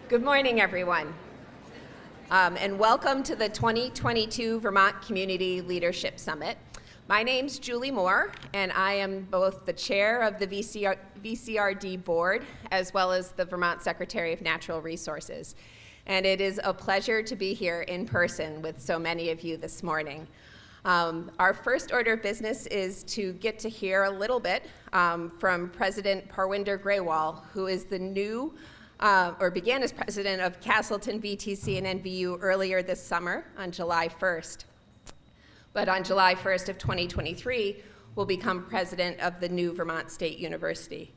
Good morning, everyone, and welcome to the 2022 Vermont Community Leadership Summit. My name's Julie Moore, and I am both the chair of the Vcrd board as well as the Vermont Secretary of Natural Resources. And it is a pleasure to be here in person with so many of you this morning. Our first order of business is to get to hear a little bit from President Parwinder Grewal, who is the new began as president of Castleton VTC and NVU earlier this summer on July 1st. But on July 1st of 2023, will become president of the new Vermont State University.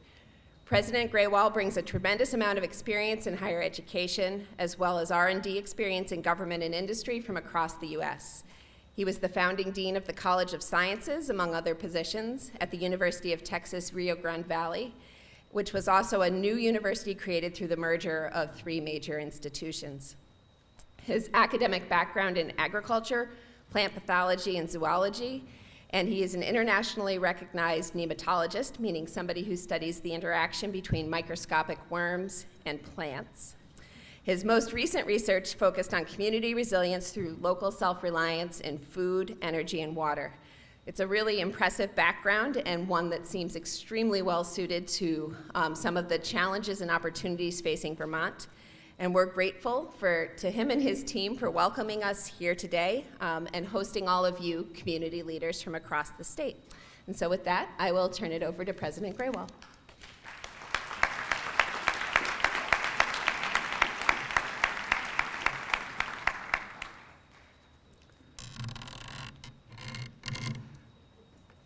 President Grewal brings a tremendous amount of experience in higher education, as well as R&D experience in government and industry from across the U.S. He was the founding dean of the College of Sciences, among other positions, at the University of Texas, Rio Grande Valley, which was also a new university created through the merger of three major institutions. His academic background in agriculture, plant pathology, and zoology, and he is an internationally recognized nematologist, meaning somebody who studies the interaction between microscopic worms and plants. His most recent research focused on community resilience through local self-reliance in food, energy, and water. It's a really impressive background and one that seems extremely well suited to some of the challenges and opportunities facing Vermont. And we're grateful to him and his team for welcoming us here today and hosting all of you community leaders from across the state. And so with that, I will turn it over to President Grewal.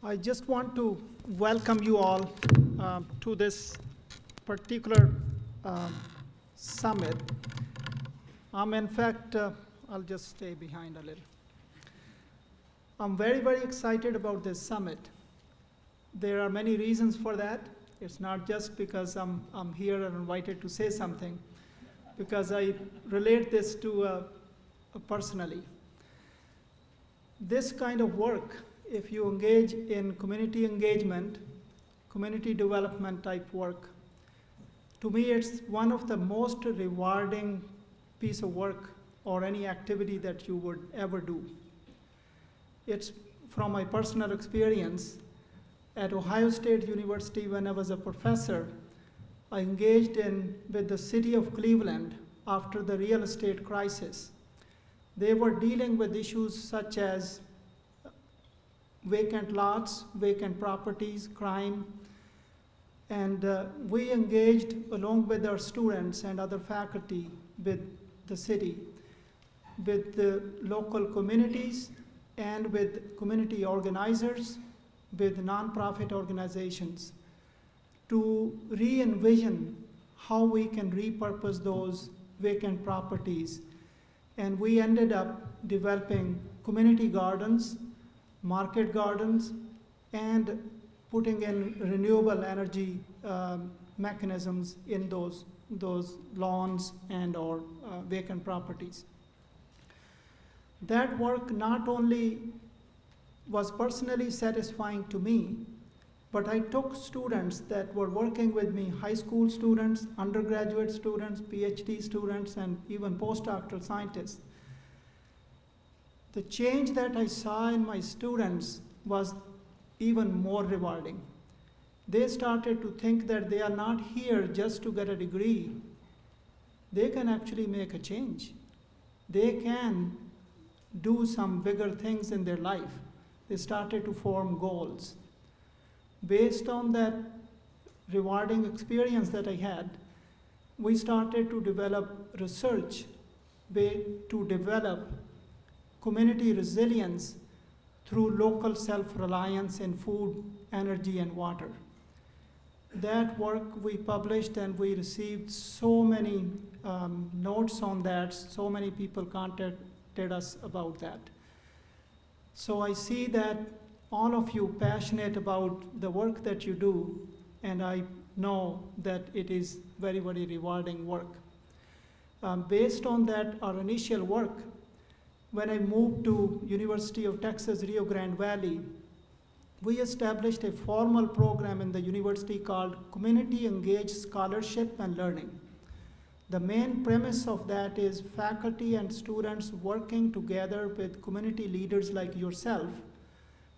I just want to welcome you all to this particular summit. In fact, I'll just stay behind a little. I'm very, very excited about this summit. There are many reasons for that. It's not just because I'm here and invited to say something, because I relate this to personally. This kind of work, if you engage in community engagement, community development type work, to me it's one of the most rewarding piece of work or any activity that you would ever do. It's from my personal experience at Ohio State University when I was a professor. I engaged with the city of Cleveland after the real estate crisis. They were dealing with issues such as vacant lots, vacant properties, crime, and we engaged along with our students and other faculty with the city, with the local communities, and with community organizers, with nonprofit organizations, to re-envision how we can repurpose those vacant properties. And we ended up developing community gardens, market gardens, and putting in renewable energy mechanisms in those lawns and or vacant properties. That work not only was personally satisfying to me, but I took students that were working with me, high school students, undergraduate students, PhD students, and even postdoctoral scientists. The change that I saw in my students was even more rewarding. They started to think that they are not here just to get a degree. They can actually make a change. They can do some bigger things in their life. They started to form goals. Based on that rewarding experience that I had, we started to develop research to develop community resilience through local self-reliance in food, energy, and water. That work we published, and we received so many notes on that. So many people contacted us about that. So I see that all of you passionate about the work that you do, and I know that it is very, very rewarding work. Based on that, our initial work, when I moved to University of Texas, Rio Grande Valley, we established a formal program in the university called Community Engaged Scholarship and Learning. The main premise of that is faculty and students working together with community leaders like yourself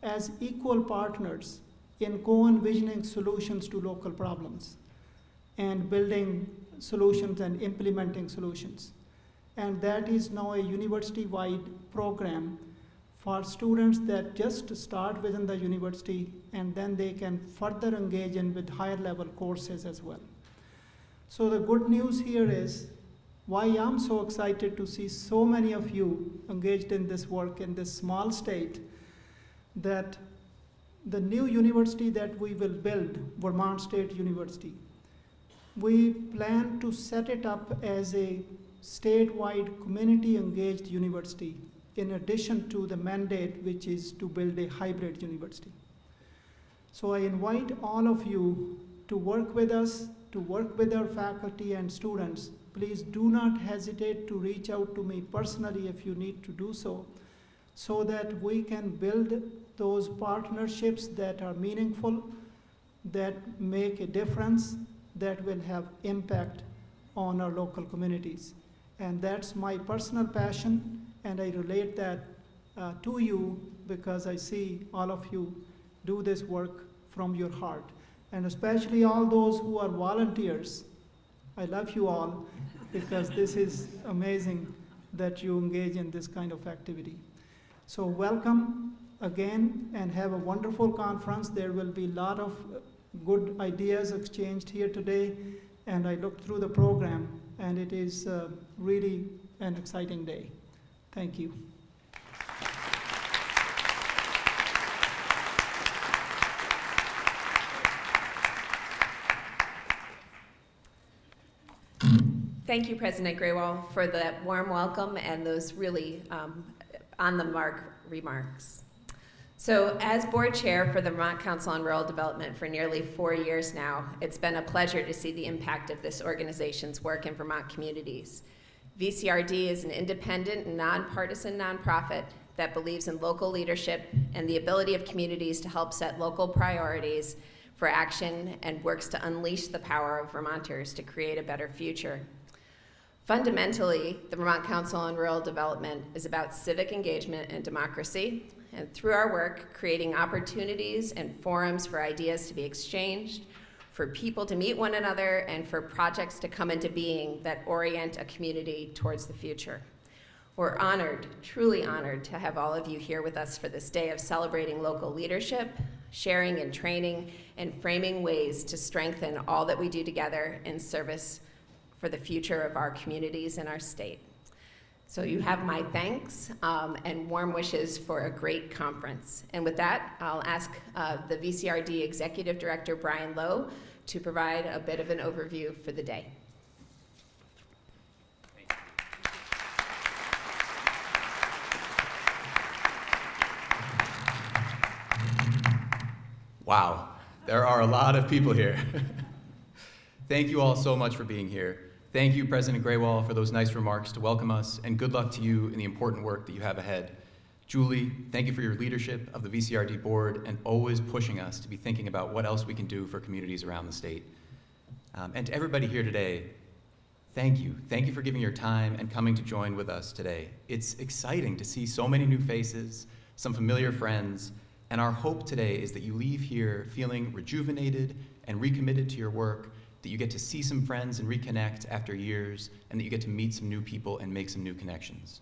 as equal partners in co-envisioning solutions to local problems and building solutions and implementing solutions. And that is now a university-wide program for students that just start within the university, and then they can further engage in with higher level courses as well. So the good news here is why I'm so excited to see so many of you engaged in this work in this small state, that the new university that we will build, Vermont State University, we plan to set it up as a statewide community-engaged university in addition to the mandate, which is to build a hybrid university. So I invite all of you to work with us, to work with our faculty and students. Please do not hesitate to reach out to me personally if you need to do so that we can build those partnerships that are meaningful, that make a difference, that will have impact on our local communities. And that's my personal passion, and I relate that to you because I see all of you do this work from your heart. And especially all those who are volunteers. I love you all because this is amazing that you engage in this kind of activity. So welcome again and have a wonderful conference. There will be a lot of good ideas exchanged here today, and I looked through the program, and it is really an exciting day. Thank you. Thank you, President Graywall, for that warm welcome and those really on-the-mark remarks. So as board chair for the Vermont Council on Rural Development for nearly 4 years now, it's been a pleasure to see the impact of this organization's work in Vermont communities. Vcrd is an independent and nonpartisan nonprofit that believes in local leadership and the ability of communities to help set local priorities for action and works to unleash the power of Vermonters to create a better future. Fundamentally, the Vermont Council on Rural Development is about civic engagement and democracy, and through our work, creating opportunities and forums for ideas to be exchanged, for people to meet one another, and for projects to come into being that orient a community towards the future. We're honored, truly honored, to have all of you here with us for this day of celebrating local leadership, sharing and training, and framing ways to strengthen all that we do together in service for the future of our communities and our state. So you have my thanks and warm wishes for a great conference. And with that, I'll ask the VCRD Executive Director, Brian Lowe, to provide a bit of an overview for the day. Wow, there are a lot of people here. Thank you all so much for being here. Thank you, President Graywall, for those nice remarks to welcome us, and good luck to you in the important work that you have ahead. Julie, thank you for your leadership of the VCRD board and always pushing us to be thinking about what else we can do for communities around the state. And to everybody here today, thank you. Thank you for giving your time and coming to join with us today. It's exciting to see so many new faces, some familiar friends, and our hope today is that you leave here feeling rejuvenated and recommitted to your work, that you get to see some friends and reconnect after years, and that you get to meet some new people and make some new connections.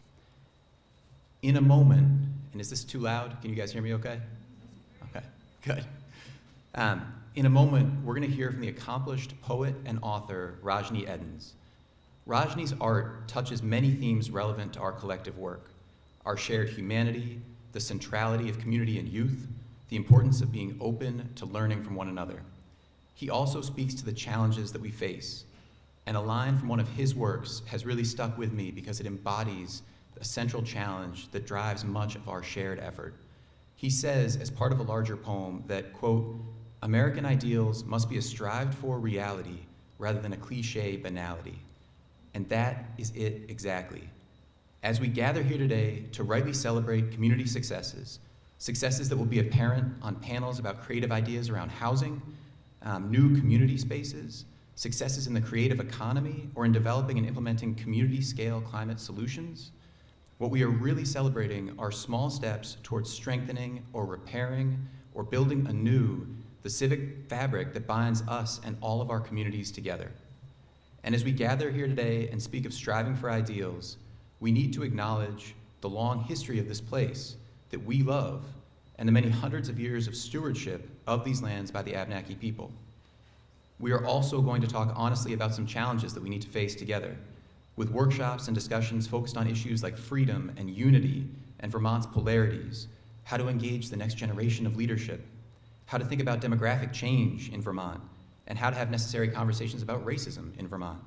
In a moment, and is this too loud? Can you guys hear me okay? Okay, good. In a moment, we're gonna hear from the accomplished poet and author, Rajni Edens. Rajni's art touches many themes relevant to our collective work: our shared humanity, the centrality of community and youth, the importance of being open to learning from one another. He also speaks to the challenges that we face, and a line from one of his works has really stuck with me because it embodies a central challenge that drives much of our shared effort. He says, as part of a larger poem, that, quote, "American ideals must be a strived for reality rather than a cliche banality." And that is it exactly. As we gather here today to rightly celebrate community successes, successes that will be apparent on panels about creative ideas around housing, new community spaces, successes in the creative economy, or in developing and implementing community-scale climate solutions. What we are really celebrating are small steps towards strengthening or repairing or building anew the civic fabric that binds us and all of our communities together. And as we gather here today and speak of striving for ideals, we need to acknowledge the long history of this place that we love and the many hundreds of years of stewardship of these lands by the Abenaki people. We are also going to talk honestly about some challenges that we need to face together, with workshops and discussions focused on issues like freedom and unity and Vermont's polarities, how to engage the next generation of leadership, how to think about demographic change in Vermont, and how to have necessary conversations about racism in Vermont.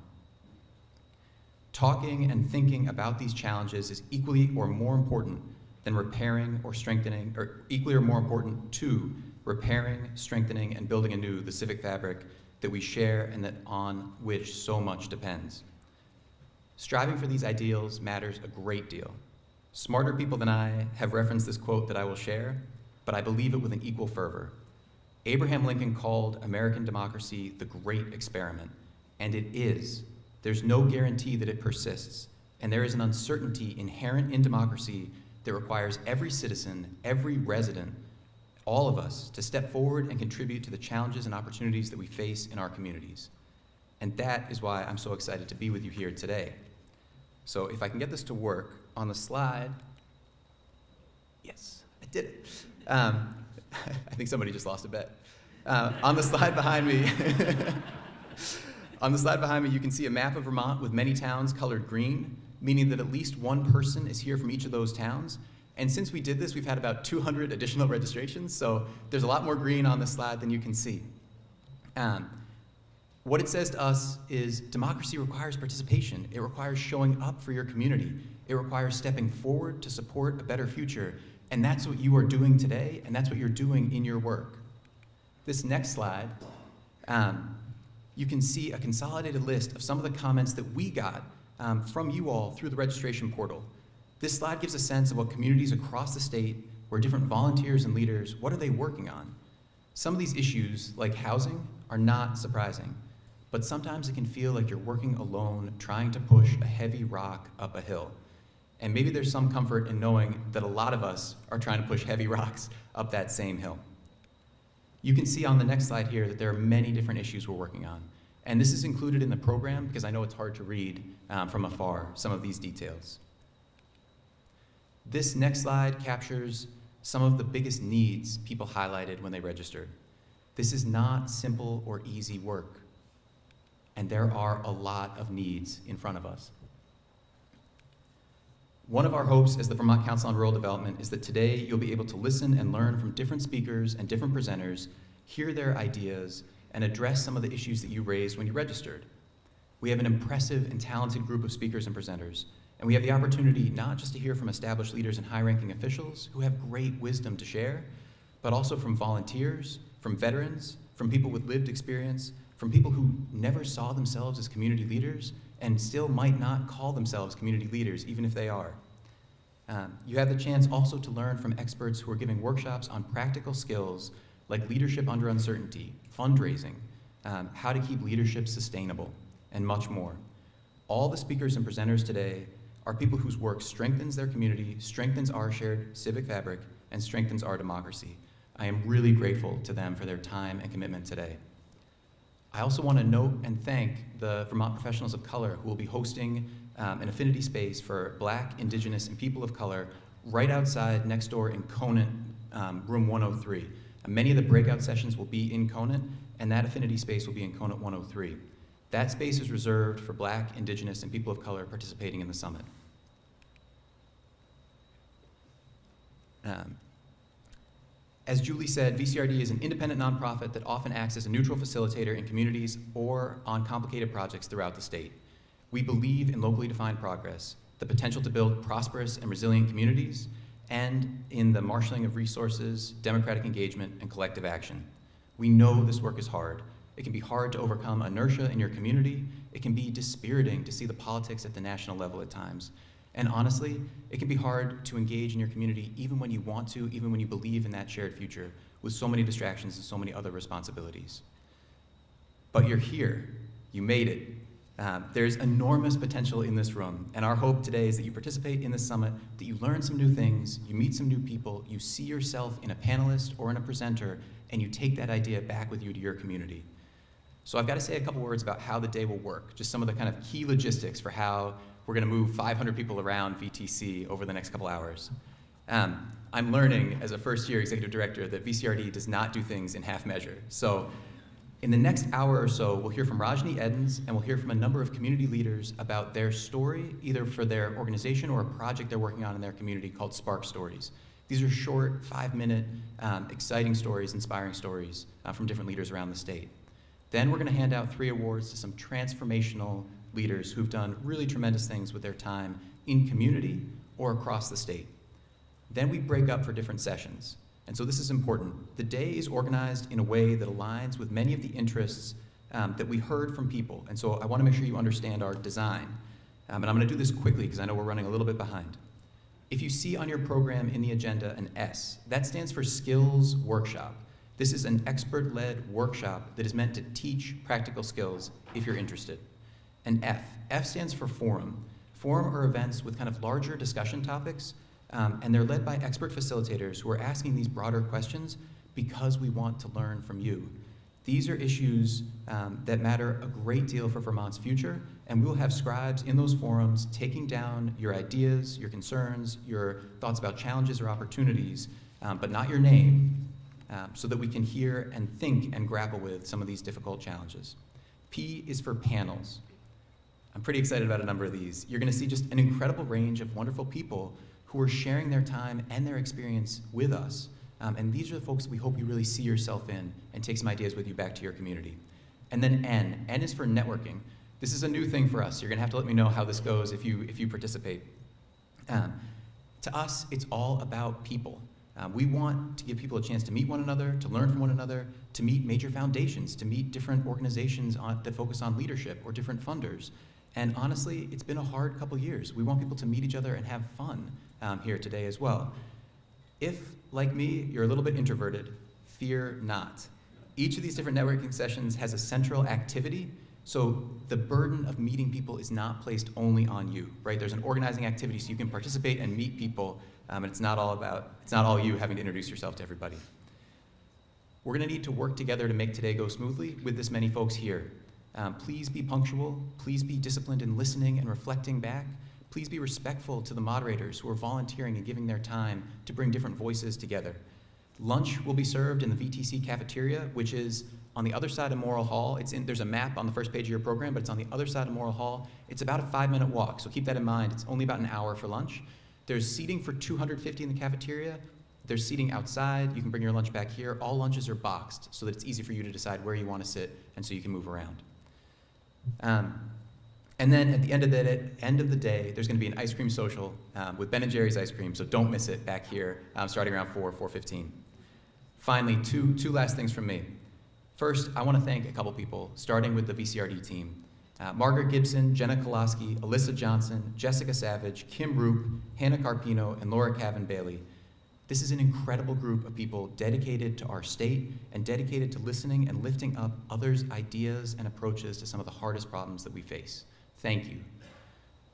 Talking and thinking about these challenges is equally or more important than repairing or strengthening, or equally or more important to repairing, strengthening, and building anew the civic fabric that we share and that on which so much depends. Striving for these ideals matters a great deal. Smarter people than I have referenced this quote that I will share, but I believe it with an equal fervor. Abraham Lincoln called American democracy the great experiment, and it is. There's no guarantee that it persists, and there is an uncertainty inherent in democracy that requires every citizen, every resident, all of us, to step forward and contribute to the challenges and opportunities that we face in our communities. And that is why I'm so excited to be with you here today. So if I can get this to work, on the slide, yes, I did it. I think somebody just lost a bet. On the slide behind me, you can see a map of Vermont with many towns colored green, meaning that at least one person is here from each of those towns. And since we did this, we've had about 200 additional registrations, so there's a lot more green on this slide than you can see. What it says to us is democracy requires participation. It requires showing up for your community. It requires stepping forward to support a better future. And that's what you are doing today, and that's what you're doing in your work. This next slide, you can see a consolidated list of some of the comments that we got from you all through the registration portal. This slide gives a sense of what communities across the state, where different volunteers and leaders, what are they working on? Some of these issues, like housing, are not surprising, but sometimes it can feel like you're working alone, trying to push a heavy rock up a hill. And maybe there's some comfort in knowing that a lot of us are trying to push heavy rocks up that same hill. You can see on the next slide here that there are many different issues we're working on. And this is included in the program because I know it's hard to read from afar, some of these details. This next slide captures some of the biggest needs people highlighted when they registered. This is not simple or easy work, and there are a lot of needs in front of us. One of our hopes as the Vermont Council on Rural Development is that today you'll be able to listen and learn from different speakers and different presenters, hear their ideas, and address some of the issues that you raised when you registered. We have an impressive and talented group of speakers and presenters, and we have the opportunity not just to hear from established leaders and high-ranking officials who have great wisdom to share, but also from volunteers, from veterans, from people with lived experience, from people who never saw themselves as community leaders and still might not call themselves community leaders, even if they are. You have the chance also to learn from experts who are giving workshops on practical skills like leadership under uncertainty, fundraising, how to keep leadership sustainable, and much more. All the speakers and presenters today are people whose work strengthens their community, strengthens our shared civic fabric, and strengthens our democracy. I am really grateful to them for their time and commitment today. I also want to note and thank the Vermont professionals of color who will be hosting an affinity space for Black, Indigenous, and people of color right outside next door in Conant, room 103. Many of the breakout sessions will be in Conant, and that affinity space will be in Conant 103. That space is reserved for Black, Indigenous, and people of color participating in the summit. As Julie said, VCRD is an independent nonprofit that often acts as a neutral facilitator in communities or on complicated projects throughout the state. We believe in locally defined progress, the potential to build prosperous and resilient communities, and in the marshaling of resources, democratic engagement, and collective action. We know this work is hard. It can be hard to overcome inertia in your community. It can be dispiriting to see the politics at the national level at times. And honestly, it can be hard to engage in your community even when you want to, even when you believe in that shared future, with so many distractions and so many other responsibilities. But you're here, You made it. There's enormous potential in this room, and our hope today is that you participate in this summit, that you learn some new things, you meet some new people, you see yourself in a panelist or in a presenter, and you take that idea back with you to your community. So I've got to say a couple words about how the day will work, just some of the kind of key logistics for how we're going to move 500 people around VTC over the next couple hours. I'm learning as a first-year executive director that Vcrd does not do things in half measure. So in the next hour or so, we'll hear from Rajni Edens, and we'll hear from a number of community leaders about their story, either for their organization or a project they're working on in their community called Spark Stories. These are short, 5-minute, exciting stories, inspiring stories from different leaders around the state. Then we're going to hand out 3 awards to some transformational leaders who've done really tremendous things with their time in community or across the state. Then we break up for different sessions. And so this is important. The day is organized in a way that aligns with many of the interests that we heard from people. And so I want to make sure you understand our design. And I'm going to do this quickly because I know we're running a little bit behind. If you see on your program in the agenda an S, that stands for Skills Workshop. This is an expert-led workshop that is meant to teach practical skills if you're interested. And F stands for Forum. Forum are events with kind of larger discussion topics, and they're led by expert facilitators who are asking these broader questions because we want to learn from you. These are issues that matter a great deal for Vermont's future, and we'll have scribes in those forums taking down your ideas, your concerns, your thoughts about challenges or opportunities, but not your name, so that we can hear and think and grapple with some of these difficult challenges. P is for panels. I'm pretty excited about a number of these. You're going to see just an incredible range of wonderful people who are sharing their time and their experience with us. And these are the folks we hope you really see yourself in and take some ideas with you back to your community. And then N. N is for networking. This is a new thing for us. You're going to have to let me know how this goes if you participate. To us, it's all about people. We want to give people a chance to meet one another, to learn from one another, to meet major foundations, to meet different organizations that focus on leadership or different funders. And honestly, it's been a hard couple years. We want people to meet each other and have fun here today as well. If, like me, you're a little bit introverted, fear not. Each of these different networking sessions has a central activity, so the burden of meeting people is not placed only on you, right? There's an organizing activity so you can participate and meet people, and it's not all you having to introduce yourself to everybody. We're gonna need to work together to make today go smoothly with this many folks here. Please be punctual, please be disciplined in listening and reflecting back. Please be respectful to the moderators who are volunteering and giving their time to bring different voices together. Lunch will be served in the VTC cafeteria, which is on the other side of Morrill Hall. There's a map on the first page of your program, but it's on the other side of Morrill Hall. It's about a 5-minute walk, so keep that in mind. It's only about an hour for lunch. There's seating for 250 in the cafeteria. There's seating outside. You can bring your lunch back here. All lunches are boxed so that it's easy for you to decide where you want to sit and so you can move around. And then at the end of the day, there's going to be an ice cream social with Ben & Jerry's ice cream, so don't miss it back here starting around 4:15. Finally, two last things from me. First, I want to thank a couple people, starting with the Vcrd team. Margaret Gibson, Jenna Kolaski, Alyssa Johnson, Jessica Savage, Kim Roop, Hannah Carpino, and Laura Cavan-Bailey. This is an incredible group of people dedicated to our state and dedicated to listening and lifting up others' ideas and approaches to some of the hardest problems that we face. Thank you.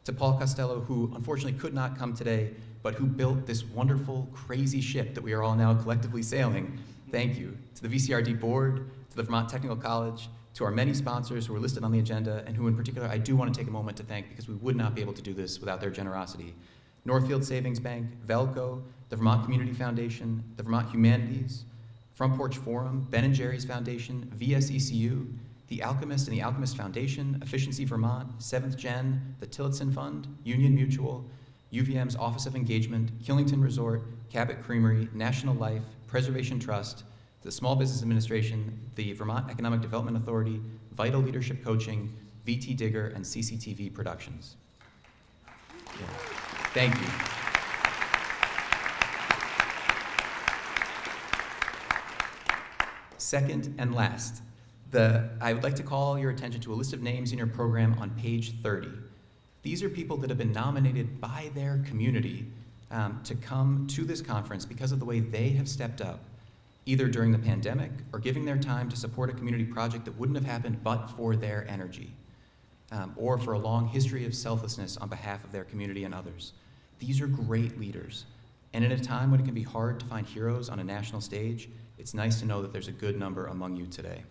To Paul Costello, who unfortunately could not come today, but who built this wonderful, crazy ship that we are all now collectively sailing, thank you. To the Vcrd board, to the Vermont Technical College, to our many sponsors who are listed on the agenda, and who in particular I do want to take a moment to thank because we would not be able to do this without their generosity. Northfield Savings Bank, Velco, the Vermont Community Foundation, the Vermont Humanities, Front Porch Forum, Ben & Jerry's Foundation, VSECU, The Alchemist and the Alchemist Foundation, Efficiency Vermont, 7th Gen, the Tillotson Fund, Union Mutual, UVM's Office of Engagement, Killington Resort, Cabot Creamery, National Life, Preservation Trust, the Small Business Administration, the Vermont Economic Development Authority, Vital Leadership Coaching, VT Digger, and CCTV Productions. Yeah. Thank you. Second and last, I would like to call your attention to a list of names in your program on page 30. These are people that have been nominated by their community to come to this conference because of the way they have stepped up. either during the pandemic or giving their time to support a community project that wouldn't have happened but for their energy, or for a long history of selflessness on behalf of their community and others. These are great leaders. And in a time when it can be hard to find heroes on a national stage, it's nice to know that there's a good number among you today.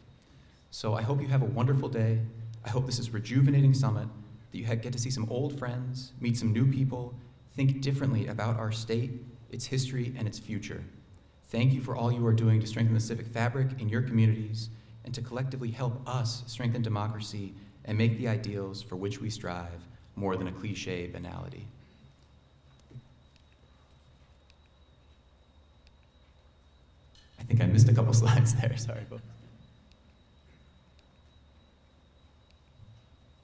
So I hope you have a wonderful day. I hope this is a rejuvenating summit, that you get to see some old friends, meet some new people, think differently about our state, its history, and its future. Thank you for all you are doing to strengthen the civic fabric in your communities and to collectively help us strengthen democracy and make the ideals for which we strive more than a cliche banality. I think I missed a couple slides there, sorry folks.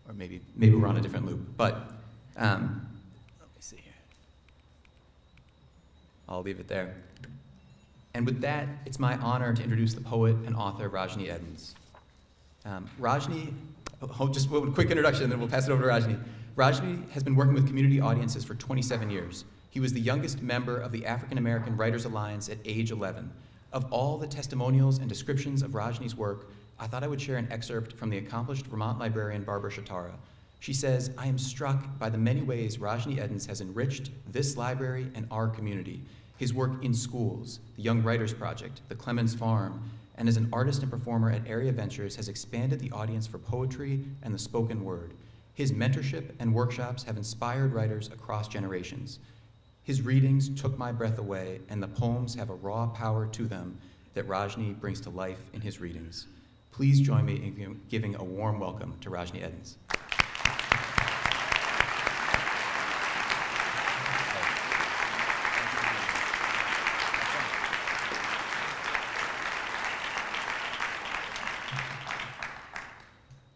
Or maybe we're on a different loop, but let me see here. I'll leave it there. And with that, it's my honor to introduce the poet and author, Rajni Edens. Rajni, just a quick introduction, and then we'll pass it over to Rajni. Rajni has been working with community audiences for 27 years. He was the youngest member of the African American Writers Alliance at age 11. Of all the testimonials and descriptions of Rajni's work, I thought I would share an excerpt from the accomplished Vermont librarian Barbara Shatara. She says, "I am struck by the many ways Rajni Edens has enriched this library and our community. His work in schools, the Young Writers Project, the Clemens Farm, and as an artist and performer at Area Ventures has expanded the audience for poetry and the spoken word. His mentorship and workshops have inspired writers across generations. His readings took my breath away, and the poems have a raw power to them that Rajni brings to life in his readings." Please join me in giving a warm welcome to Rajni Edens.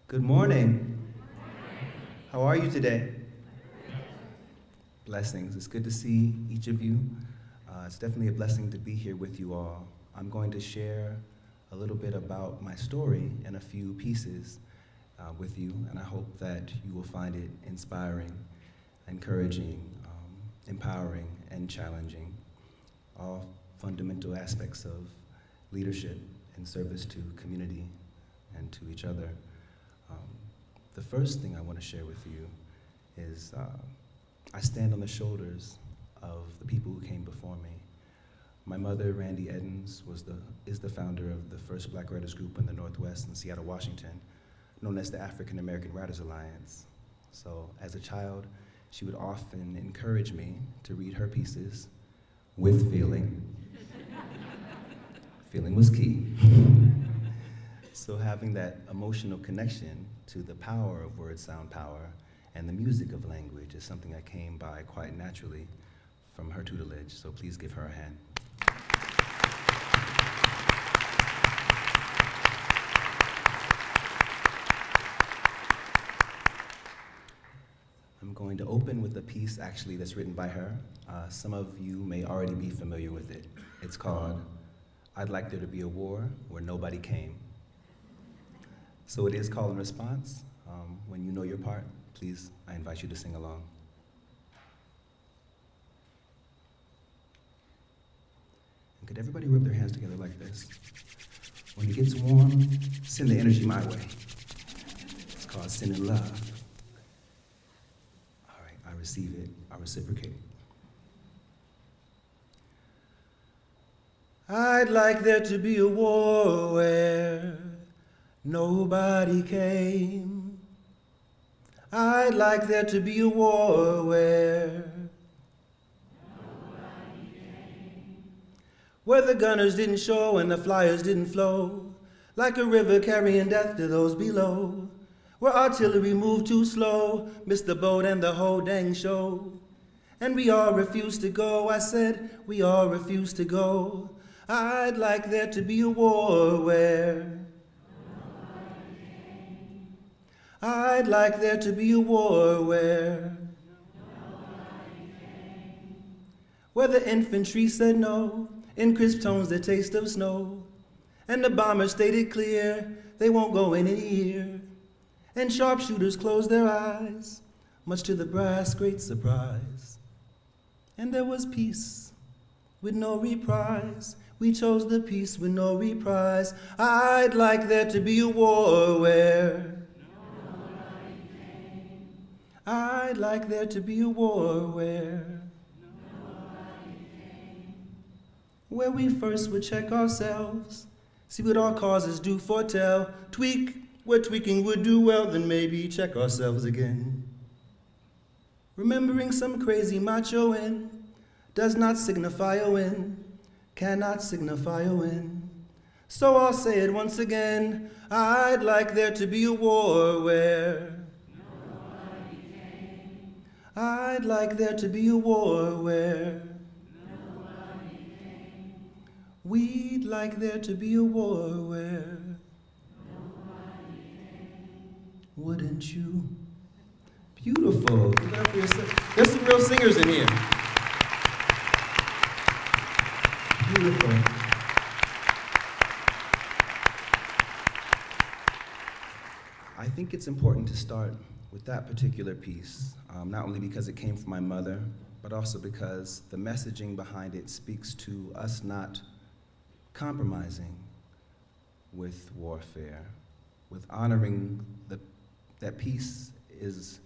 Good morning. How are you today? Blessings. It's good to see each of you. It's definitely a blessing to be here with you all. I'm going to share a little bit about my story in a few pieces with you, and I hope that you will find it inspiring, encouraging, empowering, and challenging, all fundamental aspects of leadership and service to community and to each other. The first thing I want to share with you is I stand on the shoulders of the people who came before me. My mother, Randy Edens, is the founder of the first Black writers group in the Northwest in Seattle, Washington, known as the African American Writers Alliance. So as a child, she would often encourage me to read her pieces with feeling. Feeling was key. So having that emotional connection to the power of word sound power and the music of language is something I came by quite naturally from her tutelage, so please give her a hand. I'm going to open with a piece actually that's written by her. Some of you may already be familiar with it. It's called "I'd Like There to Be a War Where Nobody Came." So it is call and response. When you know your part, please, I invite you to sing along. And could everybody rub their hands together like this? When it gets warm, send the energy my way. It's called sending love. All right, I receive it, I reciprocate. I'd like there to be a war where nobody came. I'd like there to be a war where nobody came. Where the gunners didn't show and the flyers didn't flow, like a river carrying death to those below. Where artillery moved too slow, missed the boat and the whole dang show. And we all refused to go, I said, we all refused to go. I'd like there to be a war where I'd like there to be a war where the infantry said no, in crisp tones the taste of snow, and the bombers stated clear, they won't go in a year, and sharpshooters closed their eyes, much to the brass' great surprise. And there was peace with no reprise, We chose the peace with no reprise. I'd like there to be a war where nobody came. I'd like there to be a war where nobody came. Where we first would check ourselves, see what our causes do foretell, tweak what tweaking would do well, then maybe check ourselves again. Remembering some crazy macho in does not signify a win, cannot signify a win. So I'll say it once again, I'd like there to be a war where nobody came. I'd like there to be a war where nobody came. We'd like there to be a war where nobody came. Wouldn't you? Beautiful. Give it up for yourself. There's some real singers in here. Beautiful. I think it's important to start with that particular piece, not only because it came from my mother, but also because the messaging behind it speaks to us not compromising with warfare, with honoring that peace is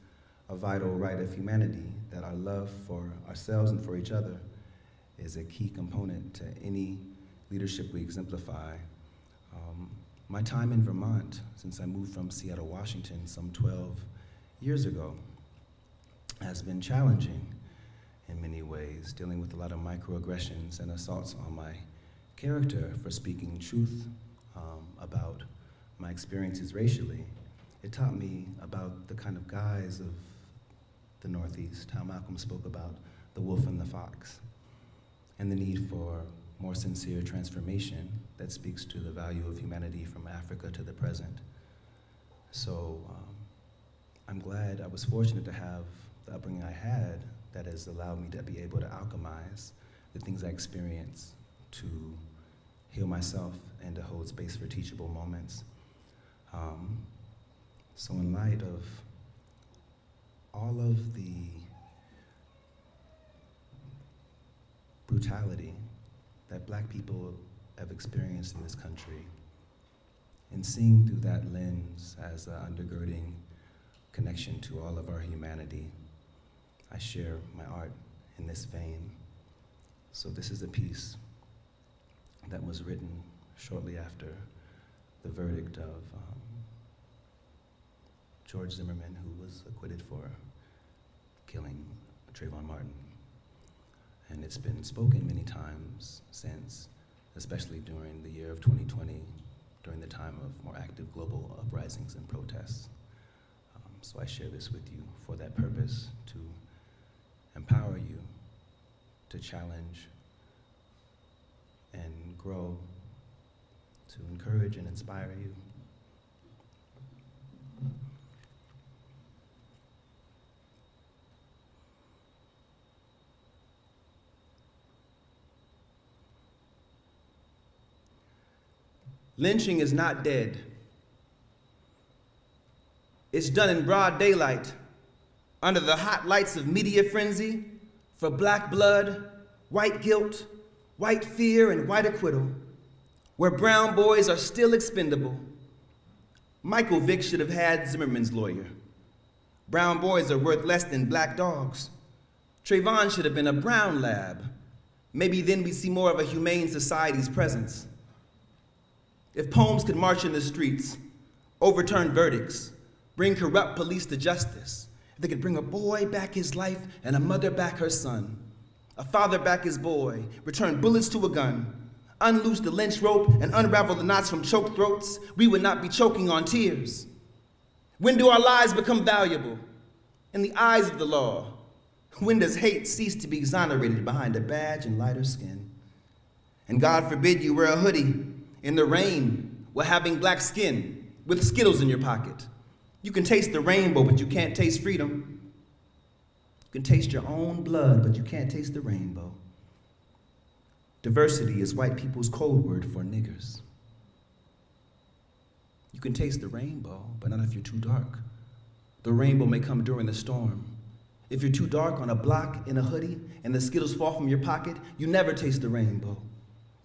a vital right of humanity, that our love for ourselves and for each other is a key component to any leadership we exemplify. My time in Vermont, since I moved from Seattle, Washington some 12 years ago, has been challenging in many ways, dealing with a lot of microaggressions and assaults on my character for speaking truth about my experiences racially. It taught me about the kind of guise of the Northeast, how Malcolm spoke about the wolf and the fox, and the need for more sincere transformation that speaks to the value of humanity from Africa to the present. So I'm glad I was fortunate to have the upbringing I had that has allowed me to be able to alchemize the things I experience to heal myself and to hold space for teachable moments. So in light of all of the brutality that Black people have experienced in this country, and seeing through that lens as an undergirding connection to all of our humanity, I share my art in this vein. So this is a piece that was written shortly after the verdict of George Zimmerman, who was acquitted for killing Trayvon Martin. And it's been spoken many times since, especially during the year of 2020, during the time of more active global uprisings and protests. So I share this with you for that purpose, to empower you, to challenge and grow, to encourage and inspire you. Lynching is not dead. It's done in broad daylight, under the hot lights of media frenzy, for Black blood, white guilt, white fear, and white acquittal, where brown boys are still expendable. Michael Vick should have had Zimmerman's lawyer. Brown boys are worth less than Black dogs. Trayvon should have been a brown lab. Maybe then we'd see more of a humane society's presence. If poems could march in the streets, overturn verdicts, bring corrupt police to justice, if they could bring a boy back his life and a mother back her son, a father back his boy, return bullets to a gun, unloose the lynch rope and unravel the knots from choked throats, we would not be choking on tears. When do our lives become valuable in the eyes of the law? When does hate cease to be exonerated behind a badge and lighter skin? And God forbid you wear a hoodie in the rain while having Black skin with Skittles in your pocket. You can taste the rainbow, but you can't taste freedom. You can taste your own blood, but you can't taste the rainbow. Diversity is white people's code word for niggers. You can taste the rainbow, but not if you're too dark. The rainbow may come during the storm. If you're too dark on a block in a hoodie and the Skittles fall from your pocket, you never taste the rainbow.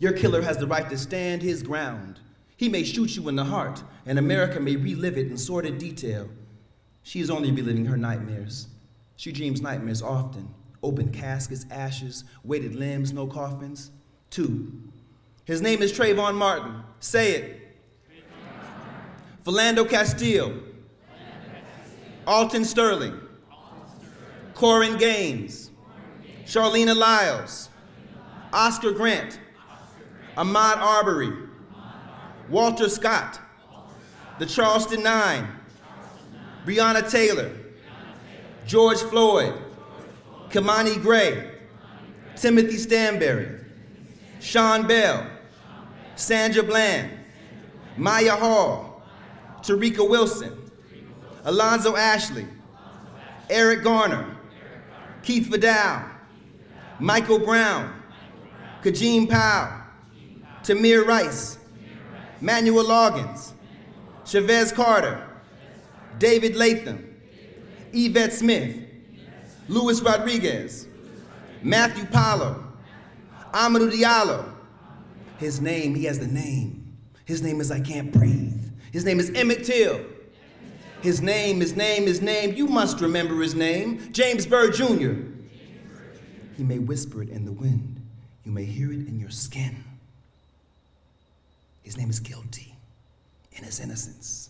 Your killer has the right to stand his ground. He may shoot you in the heart, and America may relive it in sordid detail. She is only reliving her nightmares. She dreams nightmares often. Open caskets, ashes, weighted limbs, no coffins. 2. His name is Trayvon Martin. Say it. Philando Castile. Alton Sterling. Corin Gaines. Charlena Lyles. Oscar Grant. Ahmaud Arbery. Walter Scott. The Charleston Nine. Breonna Taylor. George Floyd. Kimani Gray. Timothy Stanberry. Sean Bell. Sandra Bland. Maya Hall. Tarika Wilson. Alonzo Ashley. Eric Garner. Keith Vidal. Michael Brown. Kajim Powell. Tamir Rice. Manuel Loggins. Chavez Carter. David Latham. Yvette Smith. Luis Rodriguez. Matthew Paulo. Amadou Diallo. His name, he has the name. His name is I Can't Breathe. His name is Emmett Till. His name, you must remember his name, James Byrd Jr. He may whisper it in the wind. You may hear it in your skin. His name is guilty in his innocence.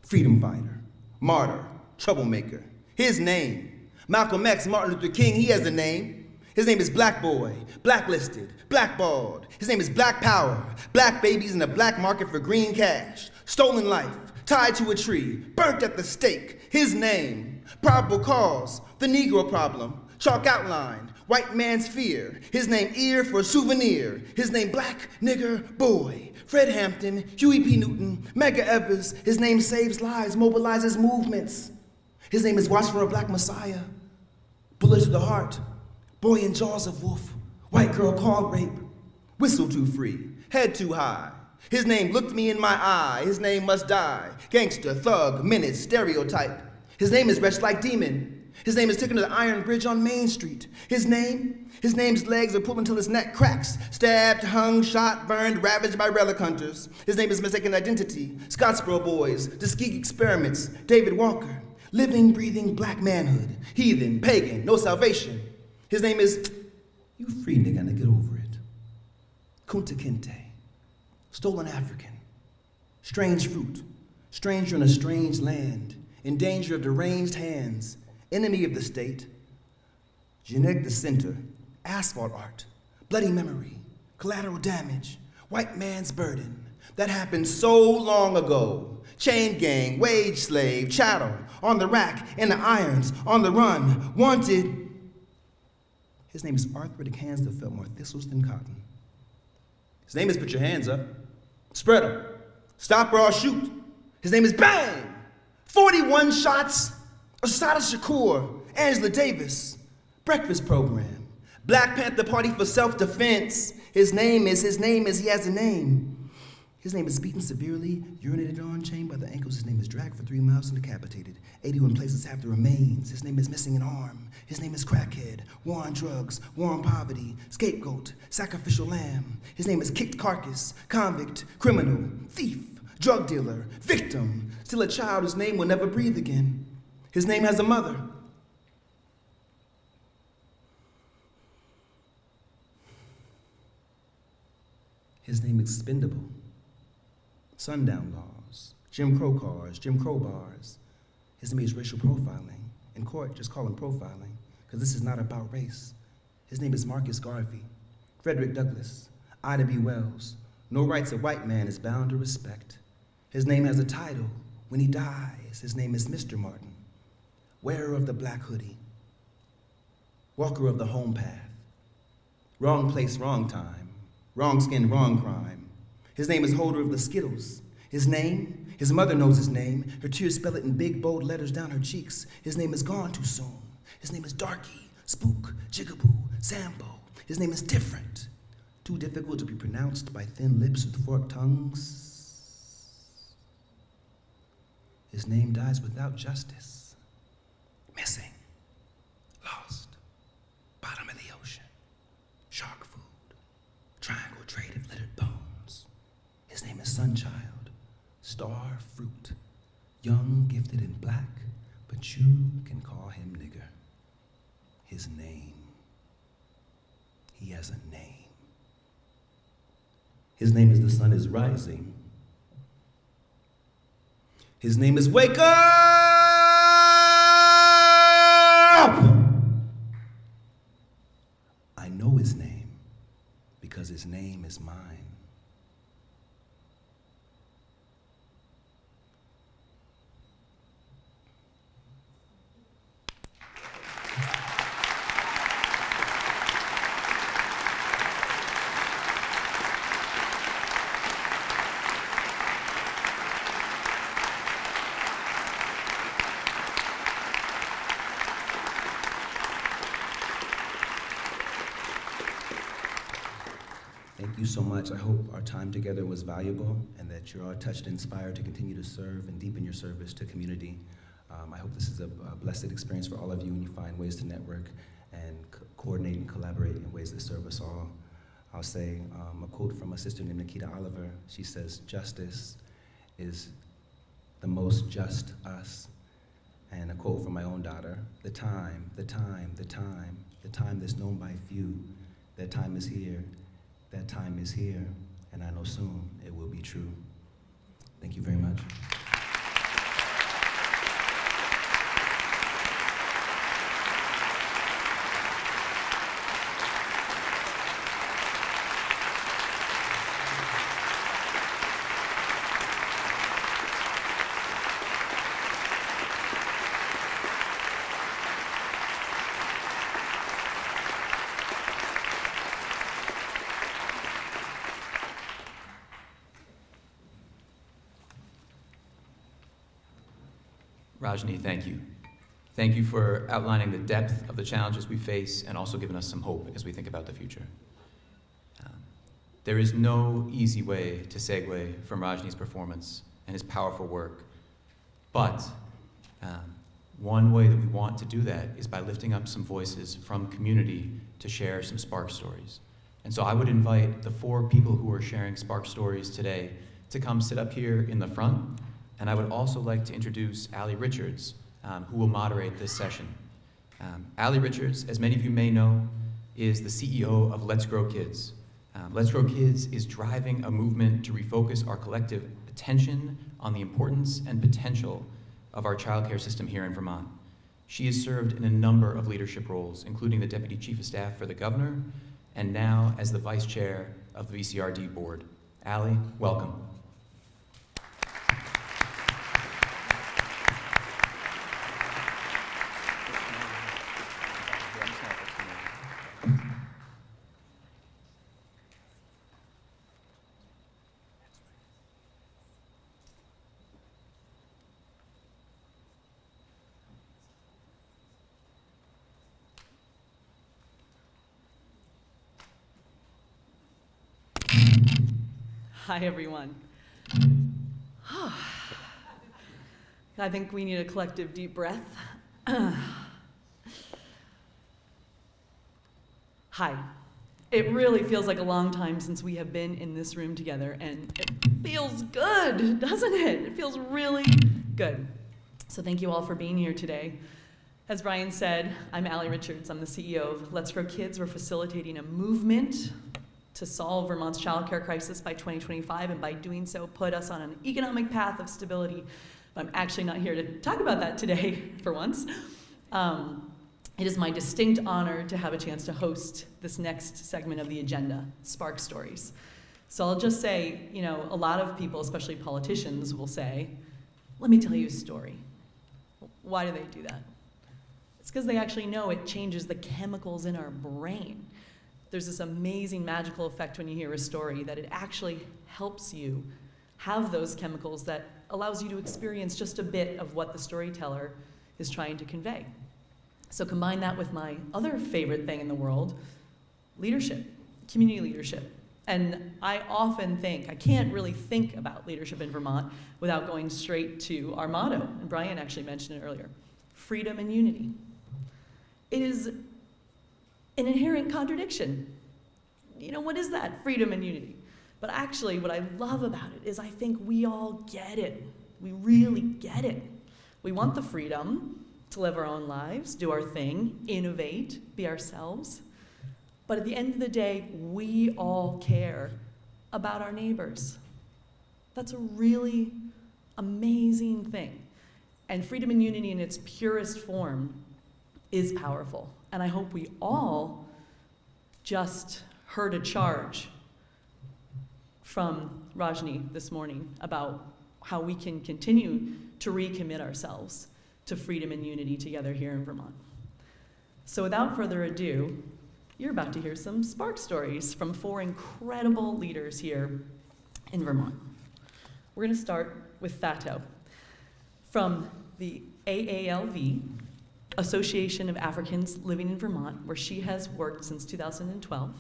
Freedom fighter, martyr, troublemaker. His name, Malcolm X, Martin Luther King, he has a name. His name is Black Boy, blacklisted, blackballed. His name is Black Power, black babies in the black market for green cash. Stolen life, tied to a tree, burnt at the stake. His name, probable cause, the Negro problem, chalk outline, white man's fear. His name, ear for souvenir. His name, Black Nigger Boy. Fred Hampton, Huey P. Newton, Medgar Evers. His name saves lives, mobilizes movements. His name is Watch for a Black Messiah. Bullet to the heart, boy in jaws of wolf. White girl called rape, whistle too free, head too high. His name looked me in my eye, his name must die. Gangster, thug, menace, stereotype. His name is wretched like demon. His name is taken to the Iron Bridge on Main Street. His name's legs are pulled until his neck cracks. Stabbed, hung, shot, burned, ravaged by relic hunters. His name is mistaken identity. Scottsboro Boys, Tuskegee Experiments, David Walker. Living, breathing black manhood. Heathen, pagan, no salvation. His name is, you free nigga, now get over it. Kunta Kinte. Stolen African, strange fruit, stranger in a strange land, in danger of deranged hands, enemy of the state, genetic dissenter, asphalt art, bloody memory, collateral damage, white man's burden. That happened so long ago. Chain gang, wage slave, chattel, on the rack, in the irons, on the run, wanted. His name is arthritic hands that felt more thistles than cotton. His name is Put Your Hands Up. Spread them. Stop or I'll shoot. His name is Bang! 41 shots. Assata Shakur. Angela Davis. Breakfast Program. Black Panther Party for Self-Defense. His name is, he has a name. His name is beaten severely, urinated on, chained by the ankles. His name is dragged for 3 miles and decapitated. 81 places have the remains. His name is missing an arm. His name is crackhead, war on drugs, war on poverty, scapegoat, sacrificial lamb. His name is kicked carcass, convict, criminal, thief, drug dealer, victim, still a child whose name will never breathe again. His name has a mother. His name is expendable. Sundown laws, Jim Crow cars, Jim Crow bars. His name is racial profiling. In court, just call him profiling, because this is not about race. His name is Marcus Garvey, Frederick Douglass, Ida B. Wells. No rights a white man is bound to respect. His name has a title. When he dies, his name is Mr. Martin, wearer of the black hoodie, walker of the home path, wrong place, wrong time, wrong skin, wrong crime. His name is holder of the Skittles. His name, his mother knows his name. Her tears spell it in big, bold letters down her cheeks. His name is gone too soon. His name is Darky, Spook, Jigaboo, Sambo. His name is different. Too difficult to be pronounced by thin lips with forked tongues. His name dies without justice. Missing, lost, bottom of the ocean, shark food, triangle trade of living. star fruit, young, gifted, and black, but you can call him nigger. His name. He has a name. His name is the sun is rising. His name is wake up! I know his name because his name is mine. Thank you so much. I hope our time together was valuable and that you're all touched and inspired to continue to serve and deepen your service to community. I hope this is a blessed experience for all of you and you find ways to network and coordinate and collaborate in ways that serve us all. I'll say a quote from a sister named Nikita Oliver. She says, "Justice is the most just us." And a quote from my own daughter, the time that's known by few, that time is here. That time is here, and I know soon it will be true. Thank you very much. Rajni, thank you. Thank you for outlining the depth of the challenges we face and also giving us some hope as we think about the future. There is no easy way to segue from Rajni's performance and his powerful work, but one way that we want to do that is by lifting up some voices from community to share some Spark stories. And so I would invite the 4 people who are sharing Spark stories today to come sit up here in the front. And I would also like to introduce Allie Richards, who will moderate this session. Allie Richards, as many of you may know, is the CEO of Let's Grow Kids. Let's Grow Kids is driving a movement to refocus our collective attention on the importance and potential of our childcare system here in Vermont. She has served in a number of leadership roles, including the Deputy Chief of Staff for the Governor, and now as the Vice Chair of the Vcrd Board. Allie, welcome. Hi, everyone. I think we need a collective deep breath. Hi. It really feels like a long time since we have been in this room together, and it feels good, doesn't it? It feels really good. So thank you all for being here today. As Brian said, I'm Allie Richards. I'm the CEO of Let's Grow Kids. We're facilitating a movement to solve Vermont's childcare crisis by 2025, and by doing so, put us on an economic path of stability. But I'm actually not here to talk about that today, for once. It is my distinct honor to have a chance to host this next segment of the agenda, Spark Stories. So I'll just say, a lot of people, especially politicians, will say, let me tell you a story. Why do they do that? It's because they actually know it changes the chemicals in our brain. There's this amazing magical effect when you hear a story that it actually helps you have those chemicals that allows you to experience just a bit of what the storyteller is trying to convey. So combine that with my other favorite thing in the world, leadership, community leadership. And I often think, I can't really think about leadership in Vermont without going straight to our motto, and Brian actually mentioned it earlier, freedom and unity. It is an inherent contradiction. What is that, freedom and unity? But actually, what I love about it is I think we all get it. We really get it. We want the freedom to live our own lives, do our thing, innovate, be ourselves. But at the end of the day, we all care about our neighbors. That's a really amazing thing. And freedom and unity in its purest form is powerful. And I hope we all just heard a charge from Rajni this morning about how we can continue to recommit ourselves to freedom and unity together here in Vermont. So without further ado, you're about to hear some spark stories from 4 incredible leaders here in Vermont. We're going to start with Ottowe from the AALV, Association of Africans Living in Vermont, where she has worked since 2012.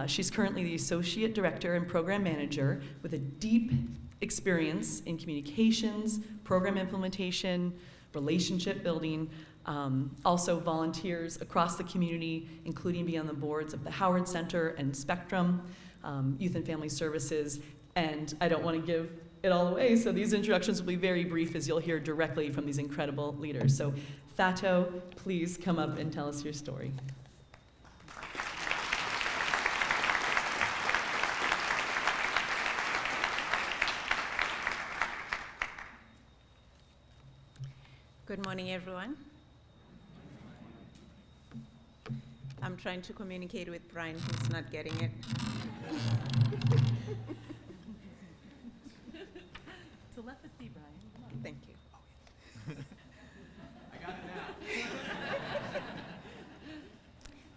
She's currently the Associate Director and Program Manager with a deep experience in communications, program implementation, relationship building, also volunteers across the community, including being on the boards of the Howard Center and Spectrum, Youth and Family Services, and I don't want to give it all away, so these introductions will be very brief as you'll hear directly from these incredible leaders. So Ottowe, please come up and tell us your story. Good morning, everyone. I'm trying to communicate with Brian, who's not getting it. So let us see, Brian. Come on. Thank you. I got it now.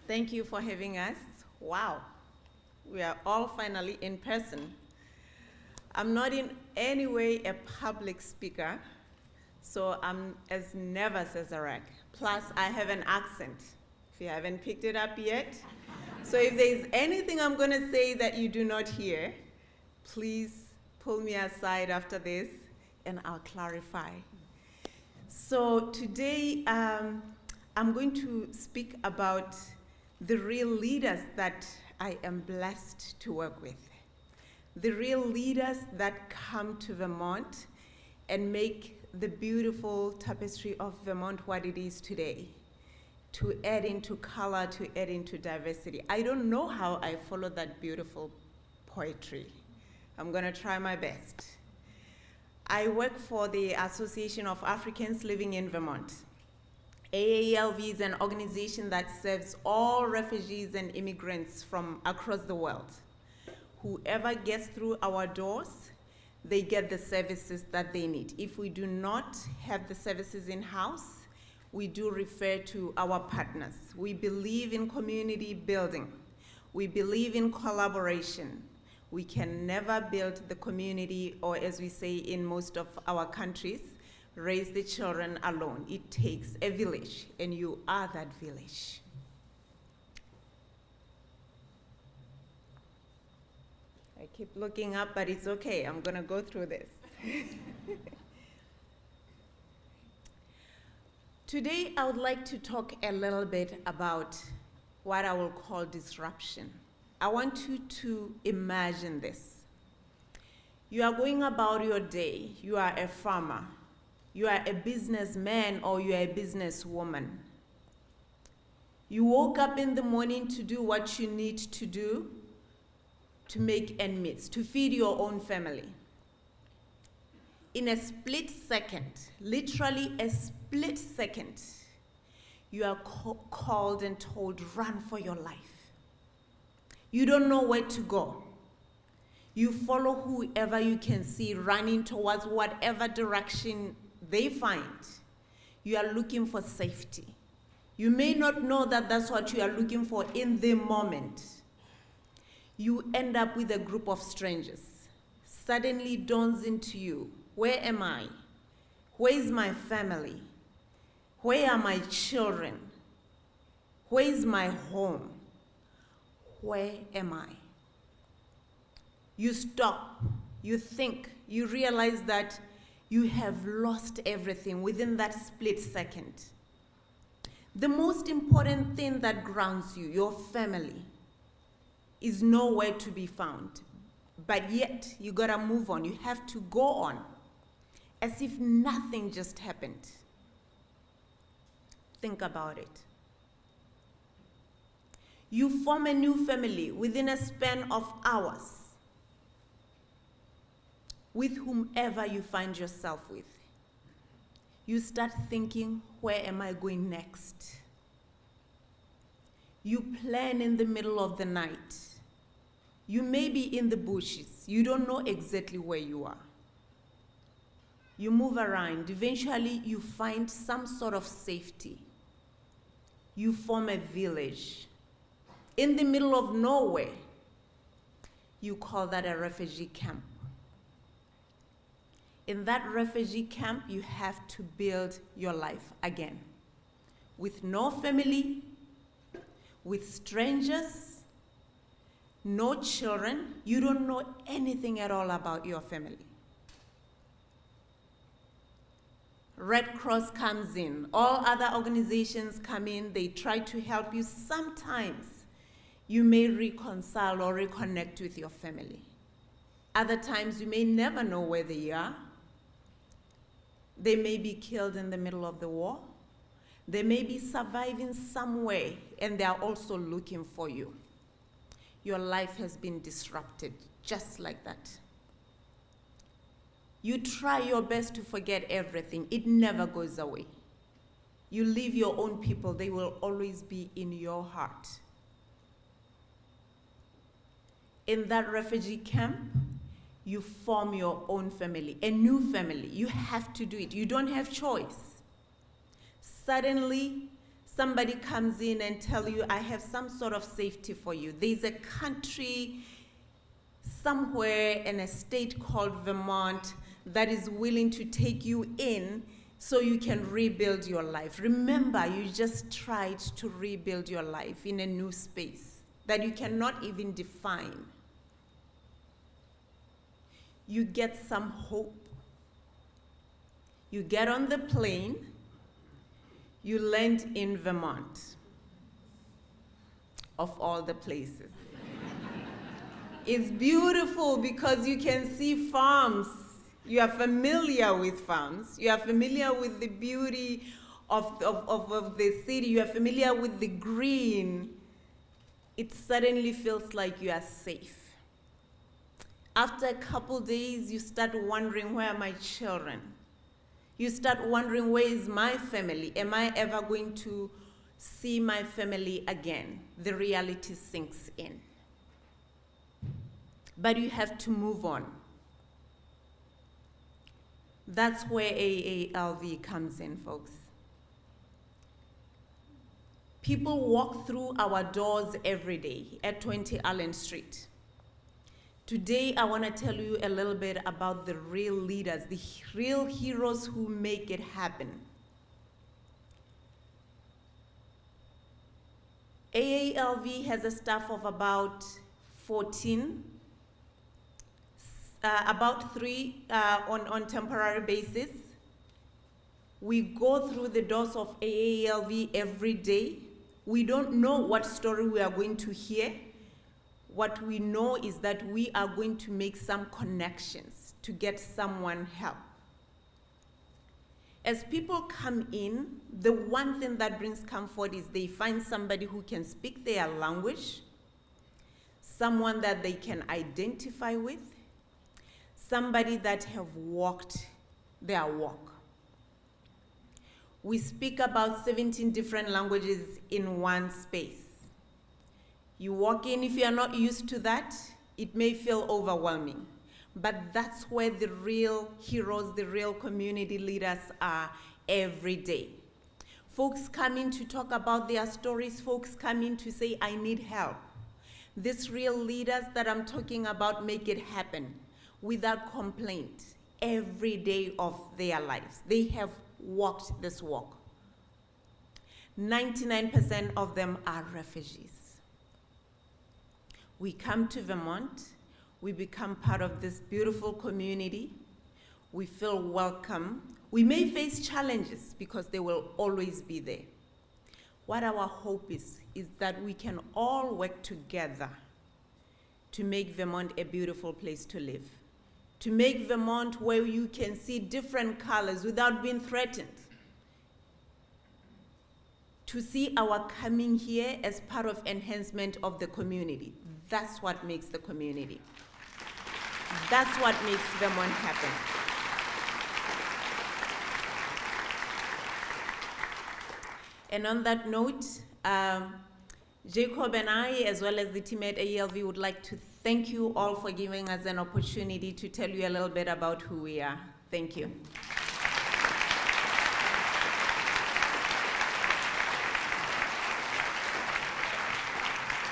Thank you for having us. Wow, we are all finally in person. I'm not in any way a public speaker, so I'm as nervous as a wreck. Plus, I have an accent, if you haven't picked it up yet. So if there's anything I'm gonna say that you do not hear, please pull me aside after this and I'll clarify. So today, I'm going to speak about the real leaders that I am blessed to work with. The real leaders that come to Vermont and make the beautiful tapestry of Vermont what it is today, to add into color, to add into diversity. I don't know how I follow that beautiful poetry. I'm gonna try my best. I work for the Association of Africans Living in Vermont. AALV is an organization that serves all refugees and immigrants from across the world. Whoever gets through our doors, they get the services that they need. If we do not have the services in-house, we do refer to our partners. We believe in community building. We believe in collaboration. We can never build the community, or as we say in most of our countries, raise the children alone. It takes a village, and you are that village. I keep looking up, but it's okay. I'm gonna go through this. Today, I would like to talk a little bit about what I will call disruption. I want you to imagine this. You are going about your day. You are a farmer. You are a businessman or you are a businesswoman. You woke up in the morning to do what you need to do to make ends meet, to feed your own family. In a split second, literally a split second, you are called and told, run for your life. You don't know where to go. You follow whoever you can see running towards whatever direction they find. You are looking for safety. You may not know that that's what you are looking for in the moment. You end up with a group of strangers. Suddenly dawns into you, where am I? Where is my family? Where are my children? Where is my home? Where am I? You stop, you think, you realize that you have lost everything within that split second. The most important thing that grounds you, your family, is nowhere to be found. but yet you gotta move on. You have to go on as if nothing just happened. Think about it. You form a new family within a span of hours with whomever you find yourself with. You start thinking, where am I going next? You plan in the middle of the night. You may be in the bushes. You don't know exactly where you are. You move around. Eventually, you find some sort of safety. You form a village in the middle of nowhere. You call that a refugee camp. In that refugee camp, you have to build your life again. With no family, with strangers, no children. You don't know anything at all about your family. Red Cross comes in. All other organizations come in. They try to help you. Sometimes you may reconcile or reconnect with your family. Other times you may never know where they are. They may be killed in the middle of the war. They may be surviving somewhere, and they are also looking for you. Your life has been disrupted just like that. You try your best to forget everything. It never goes away. You leave your own people. They will always be in your heart. In that refugee camp, you form your own family, a new family. You have to do it. You don't have choice. Suddenly, somebody comes in and tells you, I have some sort of safety for you. There's a country somewhere in a state called Vermont that is willing to take you in so you can rebuild your life. Remember, you just tried to rebuild your life in a new space that you cannot even define. You get some hope. You get on the plane. You land in Vermont, of all the places. It's beautiful because you can see farms. You are familiar with farms. You are familiar with the beauty of the city. You are familiar with the green. It suddenly feels like you are safe. After a couple days, you start wondering, where are my children? You start wondering, where is my family? Am I ever going to see my family again? The reality sinks in. But you have to move on. That's where AALV comes in, folks. People walk through our doors every day at 20 Allen Street. Today, I want to tell you a little bit about the real leaders, the real heroes who make it happen. AALV has a staff of about 14, about 3 on temporary basis. We go through the doors of AALV every day. We don't know what story we are going to hear. What we know is that we are going to make some connections to get someone help. As people come in, the one thing that brings comfort is they find somebody who can speak their language, someone that they can identify with, somebody that have walked their walk. We speak about 17 different languages in one space. You walk in, if you are not used to that, it may feel overwhelming. But that's where the real heroes, the real community leaders are every day. Folks come in to talk about their stories. Folks come in to say, I need help. These real leaders that I'm talking about make it happen without complaint every day of their lives. They have walked this walk. 99% of them are refugees. We come to Vermont, we become part of this beautiful community, we feel welcome. We may face challenges because they will always be there. What our hope is that we can all work together to make Vermont a beautiful place to live, to make Vermont where you can see different colors without being threatened, to see our coming here as part of enhancement of the community. That's what makes the community. That's what makes Vermont happen. And on that note, Jacob and I, as well as the team at AELV, would like to thank you all for giving us an opportunity to tell you a little bit about who we are. Thank you.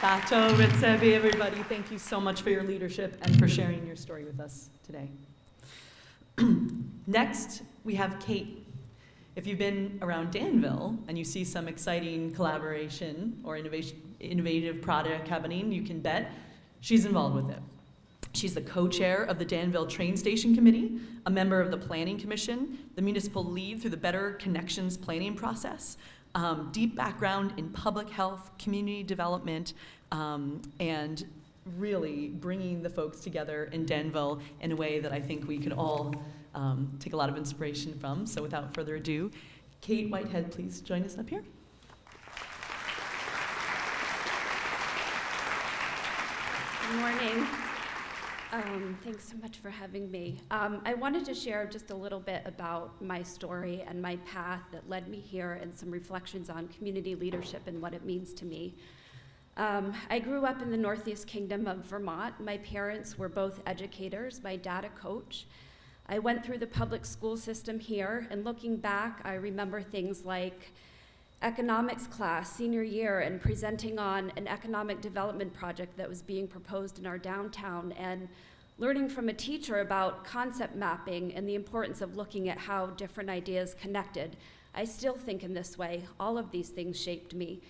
Ottowe Project, everybody, thank you so much for your leadership and for sharing your story with us today. Next, we have Kate. If you've been around Danville and you see some exciting collaboration or innovative product happening, you can bet she's involved with it. She's the co-chair of the Danville Train Station Committee, a member of the Planning Commission, the municipal lead through the Better Connections planning process, deep background in public health, community development, and really bringing the folks together in Danville in a way that I think we could all take a lot of inspiration from. So without further ado, Kate Whitehead, please join us up here. Good morning. Thanks so much for having me. I wanted to share just a little bit about my story and my path that led me here and some reflections on community leadership and what it means to me. I grew up in the Northeast Kingdom of Vermont. My parents were both educators, my dad a coach. I went through the public school system here, and looking back, I remember things like economics class senior year and presenting on an economic development project that was being proposed in our downtown, and learning from a teacher about concept mapping and the importance of looking at how different ideas connected. I still think in this way. All of these things shaped me.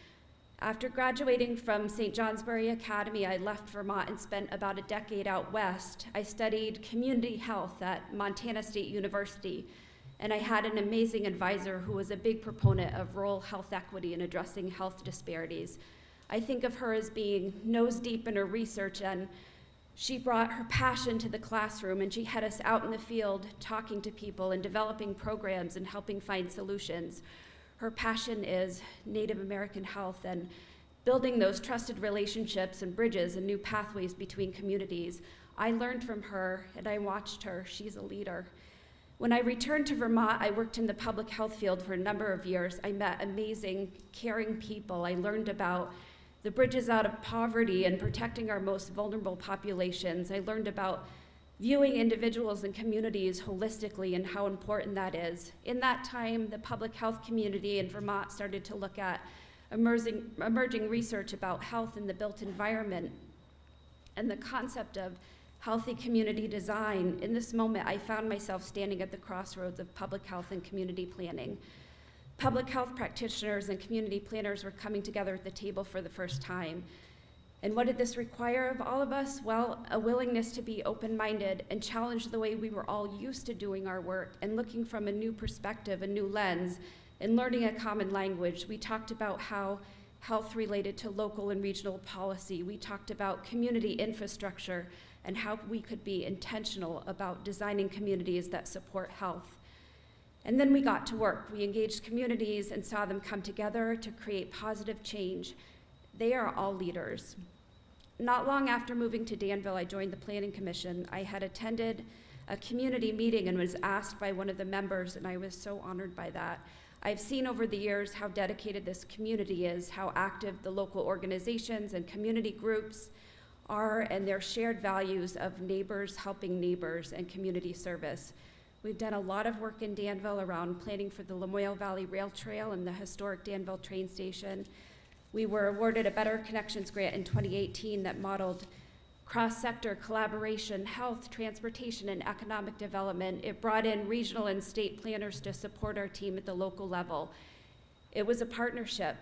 After graduating from St. Johnsbury Academy, I left Vermont and spent about a decade out west. I studied community health at Montana State University, and I had an amazing advisor who was a big proponent of rural health equity and addressing health disparities. I think of her as being nose deep in her research, and she brought her passion to the classroom, and she had us out in the field talking to people and developing programs and helping find solutions. Her passion is Native American health and building those trusted relationships and bridges and new pathways between communities. I learned from her and I watched her. She's a leader. When I returned to Vermont, I worked in the public health field for a number of years. I met amazing, caring people. I learned about the bridges out of poverty and protecting our most vulnerable populations. I learned about viewing individuals and communities holistically and how important that is. In that time, the public health community in Vermont started to look at emerging research about health in the built environment and the concept of healthy community design. In this moment, I found myself standing at the crossroads of public health and community planning. Public health practitioners and community planners were coming together at the table for the first time. And what did this require of all of us? Well, a willingness to be open-minded and challenge the way we were all used to doing our work and looking from a new perspective, a new lens, and learning a common language. We talked about how health related to local and regional policy. We talked about community infrastructure and how we could be intentional about designing communities that support health. And then we got to work. We engaged communities and saw them come together to create positive change. They are all leaders. Not long after moving to Danville, I joined the Planning Commission. I had attended a community meeting and was asked by one of the members, and I was so honored by that. I've seen over the years how dedicated this community is, how active the local organizations and community groups are, and their shared values of neighbors helping neighbors and community service. We've done a lot of work in Danville around planning for the Lamoille Valley Rail Trail and the historic Danville train station. We were awarded a Better Connections grant in 2018 that modeled cross-sector collaboration, health, transportation, and economic development. It brought in regional and state planners to support our team at the local level. It was a partnership.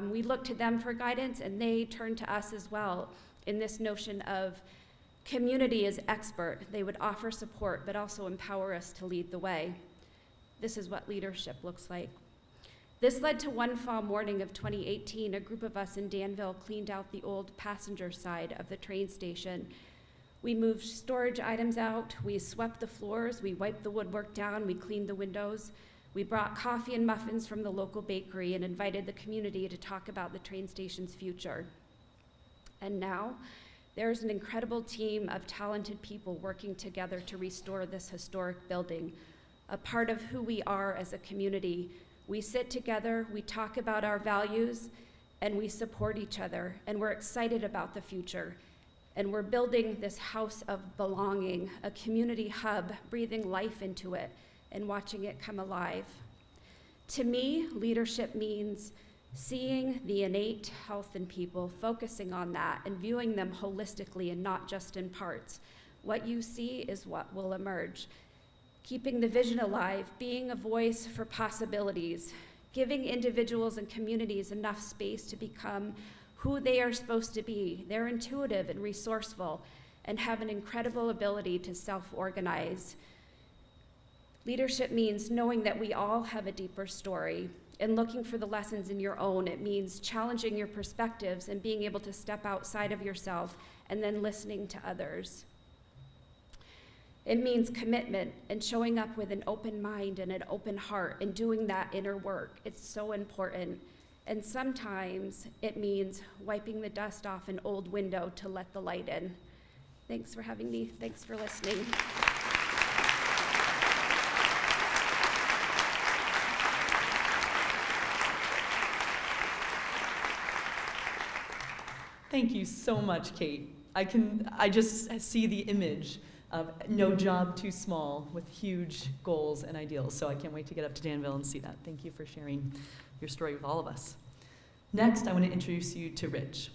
We looked to them for guidance, and they turned to us as well in this notion of community as expert. They would offer support, but also empower us to lead the way. This is what leadership looks like. This led to one fall morning of 2018, a group of us in Danville cleaned out the old passenger side of the train station. We moved storage items out, we swept the floors, we wiped the woodwork down, we cleaned the windows. We brought coffee and muffins from the local bakery and invited the community to talk about the train station's future. And now, there's an incredible team of talented people working together to restore this historic building, a part of who we are as a community. We sit together, we talk about our values, and we support each other, and we're excited about the future. And we're building this house of belonging, a community hub, breathing life into it and watching it come alive. To me, leadership means seeing the innate health in people, focusing on that, and viewing them holistically and not just in parts. What you see is what will emerge. Keeping the vision alive, being a voice for possibilities, giving individuals and communities enough space to become who they are supposed to be. They're intuitive and resourceful and have an incredible ability to self-organize. Leadership means knowing that we all have a deeper story and looking for the lessons in your own. It means challenging your perspectives and being able to step outside of yourself and then listening to others. It means commitment and showing up with an open mind and an open heart and doing that inner work. It's so important. And sometimes it means wiping the dust off an old window to let the light in. Thanks for having me. Thanks for listening. Thank you so much, Kate. I just see the image of no job too small with huge goals and ideals. So I can't wait to get up to Danville and see that. Thank you for sharing your story with all of us. Next, I want to introduce you to Rich.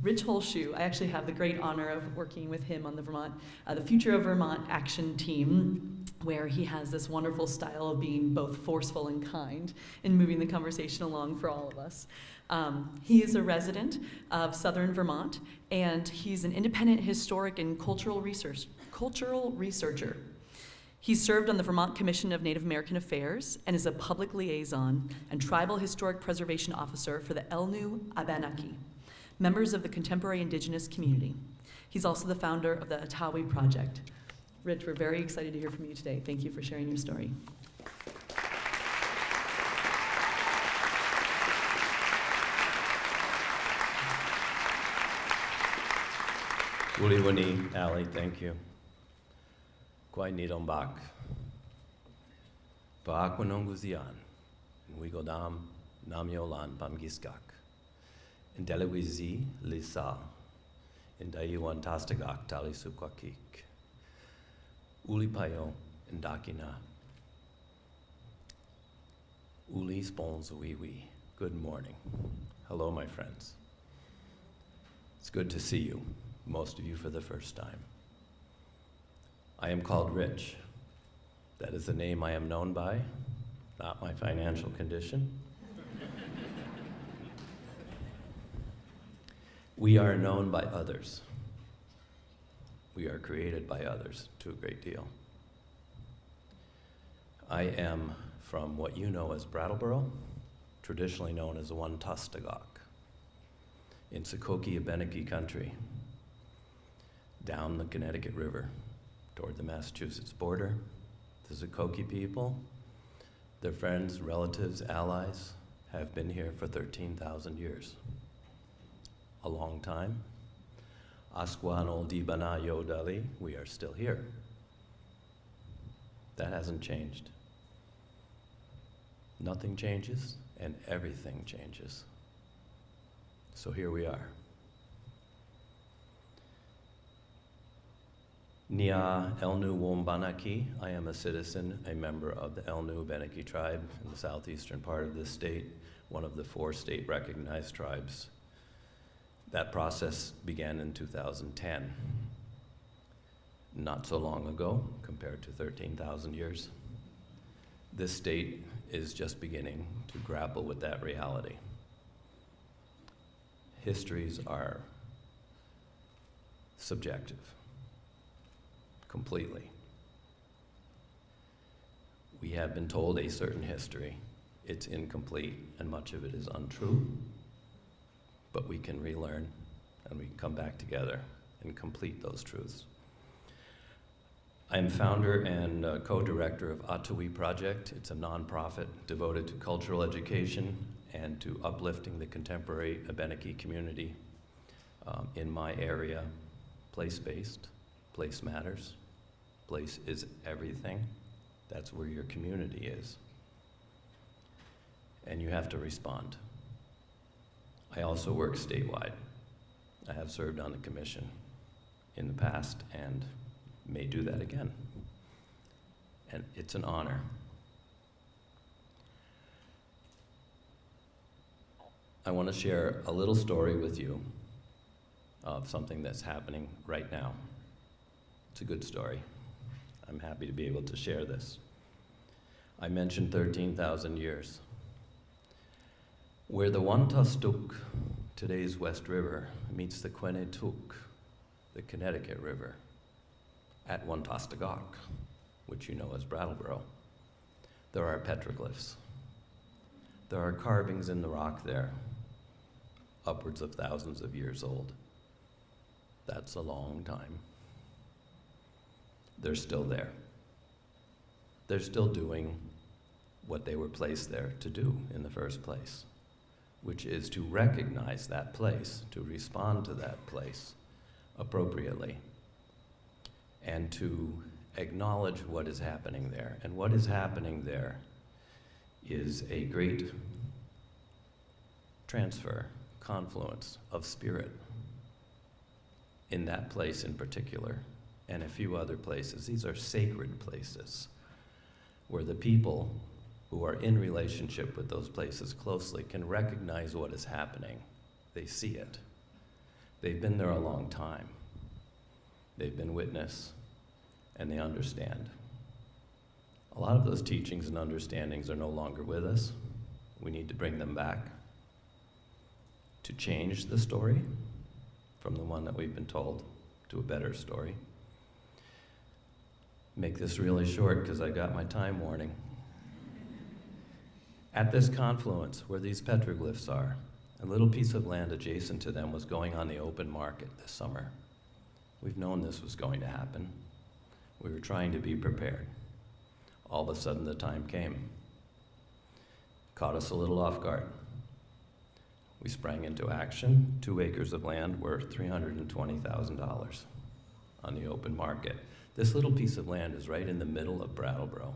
Rich Holshu, I actually have the great honor of working with him on the Future of Vermont Action Team, where he has this wonderful style of being both forceful and kind and moving the conversation along for all of us. He is a resident of Southern Vermont, and he's an independent historic and cultural researcher. He served on the Vermont Commission of Native American Affairs and is a public liaison and tribal historic preservation officer for the Elnu Abenaki, members of the contemporary indigenous community. He's also the founder of the Ottowe Project. Rich, we're very excited to hear from you today. Thank you for sharing your story. Uliwani, Allie, thank you. Kwai Nidombak. Paakwanonguzian. Wigodam Namyolan Pamgiskak. Indelewizi Lisa. Indayuan Tastagak Tali Sukwakik. Ulipayo Indakina. Uli Sponzawiwi. Good morning. Hello, my friends. It's good to see you, most of you for the first time. I am called Rich. That is the name I am known by, not my financial condition. We are known by others. We are created by others to a great deal. I am from what you know as Brattleboro, traditionally known as Wantastagok, in Sokoke Abenaki country, down the Connecticut River toward the Massachusetts border. The Sokoke people, their friends, relatives, allies, have been here for 13,000 years. A long time. Asquan Oldi Bana Yodali, we are still here. That hasn't changed. Nothing changes, and everything changes. So here we are. Nia Elnu Wombanaki, I am a citizen, a member of the Elnu Benaki tribe in the southeastern part of this state, one of the 4 state-recognized tribes. That process began in 2010, not so long ago, compared to 13,000 years. This state is just beginning to grapple with that reality. Histories are subjective, completely. We have been told a certain history, It's incomplete, and much of it is untrue, but we can relearn, and we can come back together and complete those truths. I am founder and co-director of Ottowe Project. It's a nonprofit devoted to cultural education and to uplifting the contemporary Abenaki community in my area. Place-based, place matters. Place is everything. That's where your community is. And you have to respond. I also work statewide. I have served on the commission in the past and may do that again. And it's an honor. I want to share a little story with you of something that's happening right now. It's a good story. I'm happy to be able to share this. I mentioned 13,000 years. Where the Wantastuk, today's West River, meets the Quenetuk, the Connecticut River, at Wantastagok, which you know as Brattleboro, there are petroglyphs. There are carvings in the rock there, upwards of thousands of years old. That's a long time. They're still there. They're still doing what they were placed there to do in the first place, which is to recognize that place, to respond to that place appropriately, and to acknowledge what is happening there. And what is happening there is a great transfer, confluence of spirit in that place in particular, and a few other places. These are sacred places where the people who are in relationship with those places closely can recognize what is happening. They see it. They've been there a long time. They've been witness, and they understand. A lot of those teachings and understandings are no longer with us. We need to bring them back to change the story from the one that we've been told to a better story. Make this really short because I got my time warning. At this confluence where these petroglyphs are, a little piece of land adjacent to them was going on the open market this summer. We've known this was going to happen. We were trying to be prepared. All of a sudden the time came. Caught us a little off guard. We sprang into action. 2 acres of land worth $320,000 on the open market. This little piece of land is right in the middle of Brattleboro,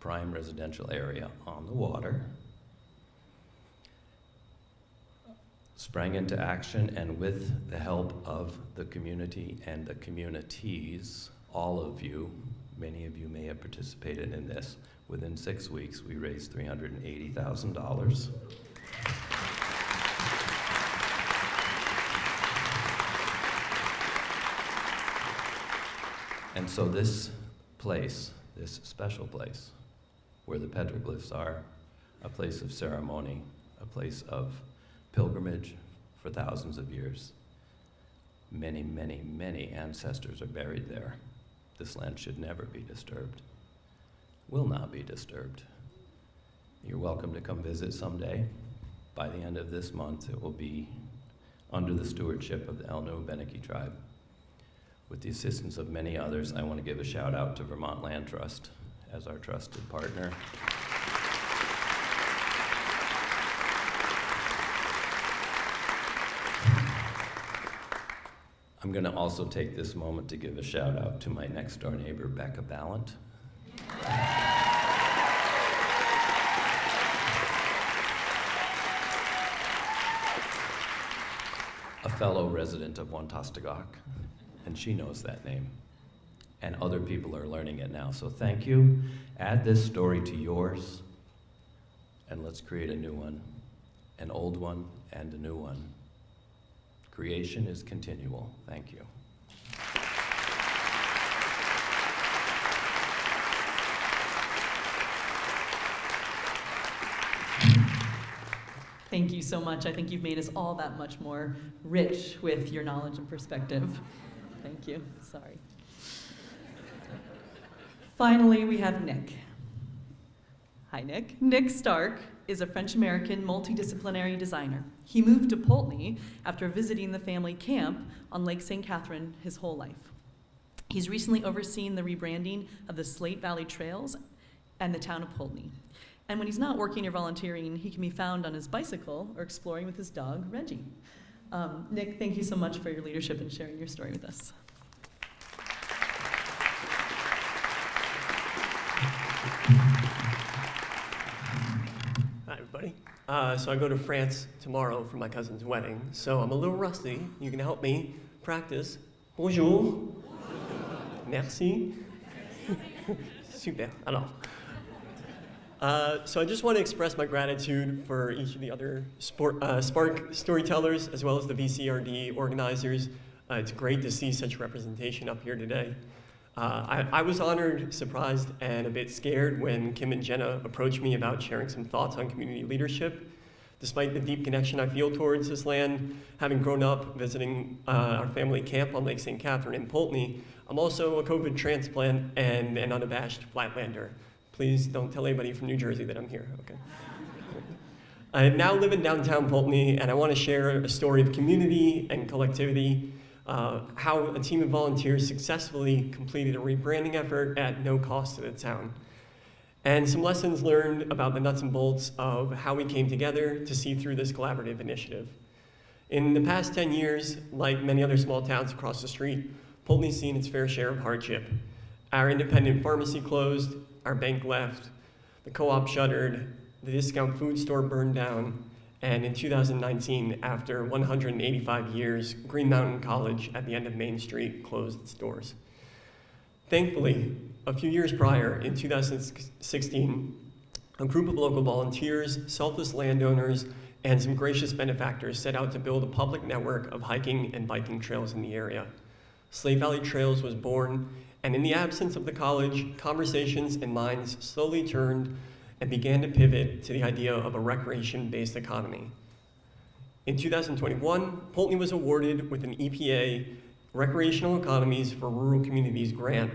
prime residential area on the water. Sprang into action, and with the help of the community and the communities, all of you, many of you may have participated in this. Within 6 weeks, we raised $380,000. And so this place, this special place, where the petroglyphs are, a place of ceremony, a place of pilgrimage for thousands of years. Many, many, many ancestors are buried there. This land should never be disturbed, will not be disturbed. You're welcome to come visit someday. By the end of this month, it will be under the stewardship of the Altowe Abenaki tribe. With the assistance of many others, I want to give a shout out to Vermont Land Trust as our trusted partner. I'm going to also take this moment to give a shout out to my next door neighbor, Becca Ballant. A fellow resident of Wantastagok, and she knows that name. And other people are learning it now, so thank you. Add this story to yours, and let's create a new one, an old one, and a new one. Creation is continual. Thank you. Thank you so much. I think you've made us all that much more rich with your knowledge and perspective. Thank you. Sorry. Finally, we have Nick. Hi, Nick. Nick Stark is a French-American multidisciplinary designer. He moved to Poultney after visiting the family camp on Lake St. Catherine his whole life. He's recently overseen the rebranding of the Slate Valley Trails and the town of Poultney. And when he's not working or volunteering, he can be found on his bicycle or exploring with his dog, Reggie. Nick, thank you so much for your leadership and sharing your story with us. Hi, everybody. So I go to France tomorrow for my cousin's wedding, so I'm a little rusty. You can help me practice. Bonjour. Merci. Super. Alors. So I just want to express my gratitude for each of the other Spark storytellers, as well as the Vcrd organizers. It's great to see such representation up here today. I was honored, surprised, and a bit scared when Kim and Jenna approached me about sharing some thoughts on community leadership. Despite the deep connection I feel towards this land, having grown up visiting our family camp on Lake St. Catherine in Poultney, I'm also a COVID transplant and an unabashed Flatlander. Please don't tell anybody from New Jersey that I'm here, okay? I now live in downtown Poultney, and I want to share a story of community and collectivity, how a team of volunteers successfully completed a rebranding effort at no cost to the town, and some lessons learned about the nuts and bolts of how we came together to see through this collaborative initiative. In the past 10 years, like many other small towns across the street, Poultney's seen its fair share of hardship. Our independent pharmacy closed, our bank left, the co-op shuttered, the discount food store burned down, and in 2019, after 185 years, Green Mountain College at the end of Main Street closed its doors. Thankfully, a few years prior, in 2016, a group of local volunteers, selfless landowners, and some gracious benefactors set out to build a public network of hiking and biking trails in the area. Slate Valley Trails was born, and in the absence of the college, conversations and minds slowly turned and began to pivot to the idea of a recreation-based economy. In 2021, Poultney was awarded with an EPA Recreational Economies for Rural Communities grant.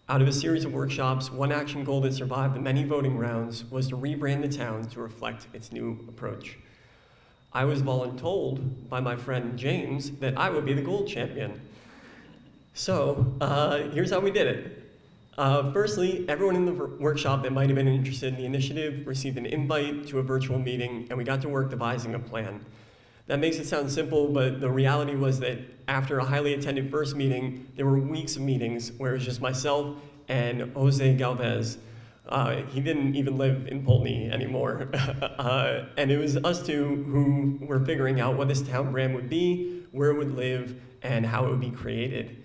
Out of a series of workshops, one action goal that survived the many voting rounds was to rebrand the town to reflect its new approach. I was voluntold by my friend James that I would be the gold champion. So here's how we did it. Firstly, everyone in the workshop that might have been interested in the initiative received an invite to a virtual meeting, and we got to work devising a plan. That makes it sound simple, but the reality was that after a highly attended first meeting, there were weeks of meetings where it was just myself and Jose Galvez. He didn't even live in Poultney anymore. And it was us two who were figuring out what this town brand would be, where it would live, and how it would be created.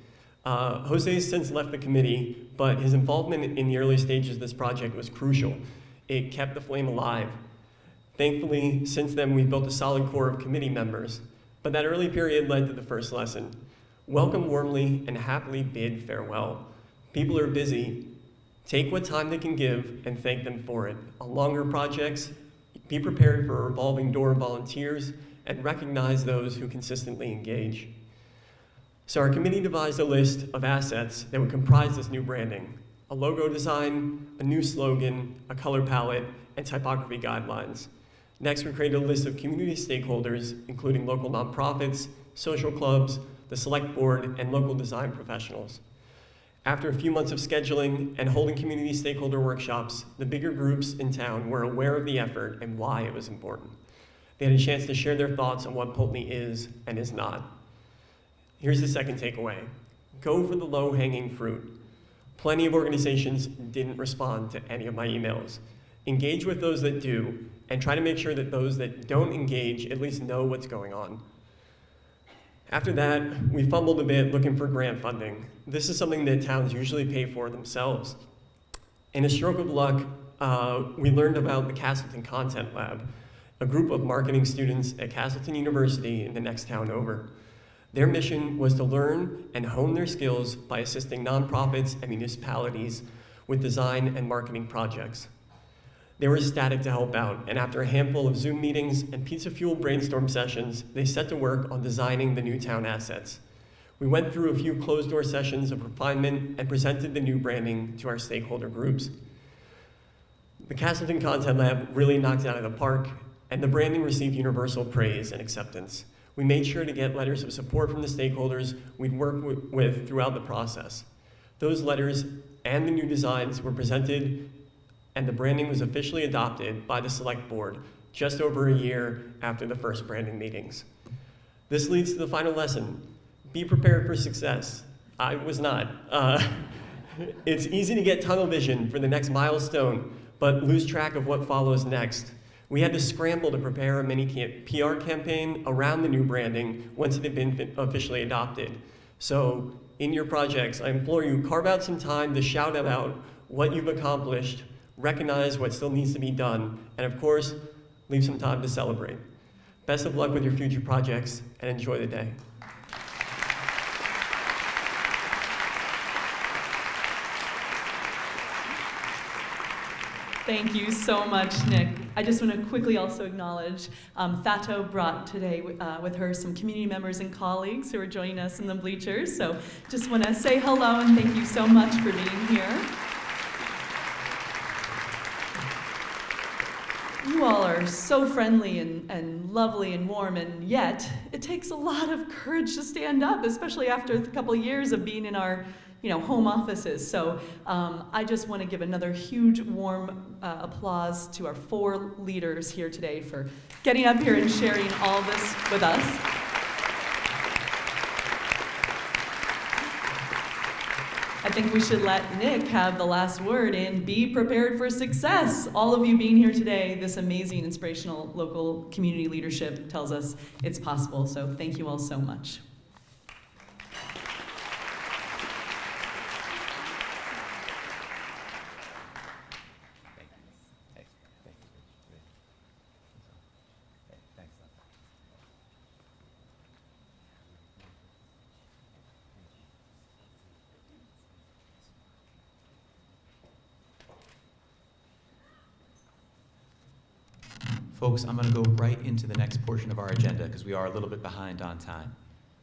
Jose has since left the committee, but his involvement in the early stages of this project was crucial. It kept the flame alive. Thankfully, since then, we've built a solid core of committee members, but that early period led to the first lesson. Welcome warmly and happily bid farewell. People are busy. Take what time they can give and thank them for it. On longer projects, be prepared for a revolving door of volunteers and recognize those who consistently engage. So our committee devised a list of assets that would comprise this new branding: a logo design, a new slogan, a color palette, and typography guidelines. Next, we created a list of community stakeholders, including local nonprofits, social clubs, the select board, and local design professionals. After a few months of scheduling and holding community stakeholder workshops, the bigger groups in town were aware of the effort and why it was important. They had a chance to share their thoughts on what Poultney is and is not. Here's the second takeaway. Go for the low-hanging fruit. Plenty of organizations didn't respond to any of my emails. Engage with those that do, and try to make sure that those that don't engage at least know what's going on. After that, we fumbled a bit looking for grant funding. This is something that towns usually pay for themselves. In a stroke of luck, we learned about the Castleton Content Lab, a group of marketing students at Castleton University in the next town over. Their mission was to learn and hone their skills by assisting nonprofits and municipalities with design and marketing projects. They were ecstatic to help out, and after a handful of Zoom meetings and pizza-fueled brainstorm sessions, they set to work on designing the new town assets. We went through a few closed-door sessions of refinement and presented the new branding to our stakeholder groups. The Castleton Content Lab really knocked it out of the park, and the branding received universal praise and acceptance. We made sure to get letters of support from the stakeholders we'd worked with throughout the process. Those letters and the new designs were presented, and the branding was officially adopted by the Select Board just over a year after the first branding meetings. This leads to the final lesson. Be prepared for success. I was not. It's easy to get tunnel vision for the next milestone, but lose track of what follows next. We had to scramble to prepare a mini PR campaign around the new branding once it had been officially adopted. So in your projects, I implore you, carve out some time to shout about what you've accomplished, recognize what still needs to be done, and of course, leave some time to celebrate. Best of luck with your future projects, and enjoy the day. Thank you so much, Nick. I just want to quickly also acknowledge Ottowe brought today with her some community members and colleagues who are joining us in the bleachers. So just want to say hello and thank you so much for being here. You all are so friendly and lovely and warm, and yet it takes a lot of courage to stand up, especially after a couple of years of being in our home offices. So I just want to give another huge warm applause to our 4 leaders here today for getting up here and sharing all this with us. I think we should let Nick have the last word and be prepared for success. All of you being here today, this amazing, inspirational local community leadership tells us it's possible. So thank you all so much. Folks, I'm going to go right into the next portion of our agenda because we are a little bit behind on time.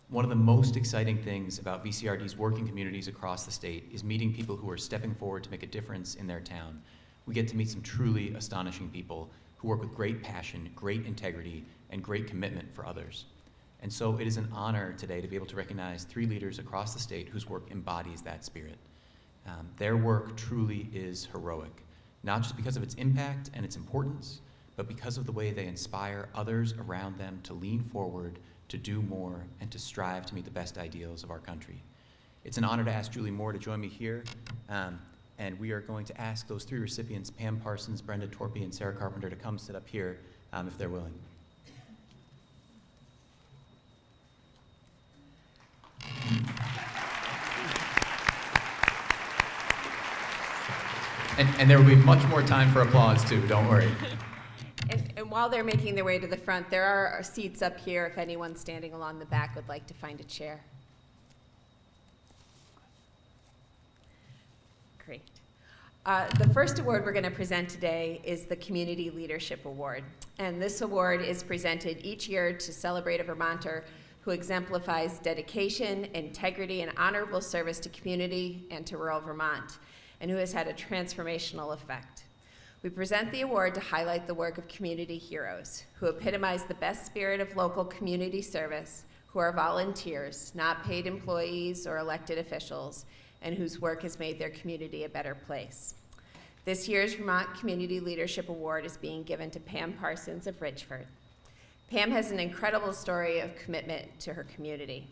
One of the most exciting things about VCRD's working communities across the state is meeting people who are stepping forward to make a difference in their town. We get to meet some truly astonishing people who work with great passion, great integrity, and great commitment for others. And so it is an honor today to be able to recognize 3 leaders across the state whose work embodies that spirit. Their work truly is heroic, not just because of its impact and its importance, but because of the way they inspire others around them to lean forward, to do more, and to strive to meet the best ideals of our country. It's an honor to ask Julie Moore to join me here, and we are going to ask those 3 recipients, Pam Parsons, Brenda Torpy, and Sarah Carpenter, to come sit up here if they're willing. And there will be much more time for applause too, don't worry. And while they're making their way to the front, there are seats up here if anyone standing along the back would like to find a chair. Great. The first award we're going to present today is the Community Leadership Award. And this award is presented each year to celebrate a Vermonter who exemplifies dedication, integrity, and honorable service to community and to rural Vermont, and who has had a transformational effect. We present the award to highlight the work of community heroes who epitomize the best spirit of local community service, who are volunteers, not paid employees or elected officials, and whose work has made their community a better place. This year's Vermont Community Leadership Award is being given to Pam Parsons of Richford. Pam has an incredible story of commitment to her community.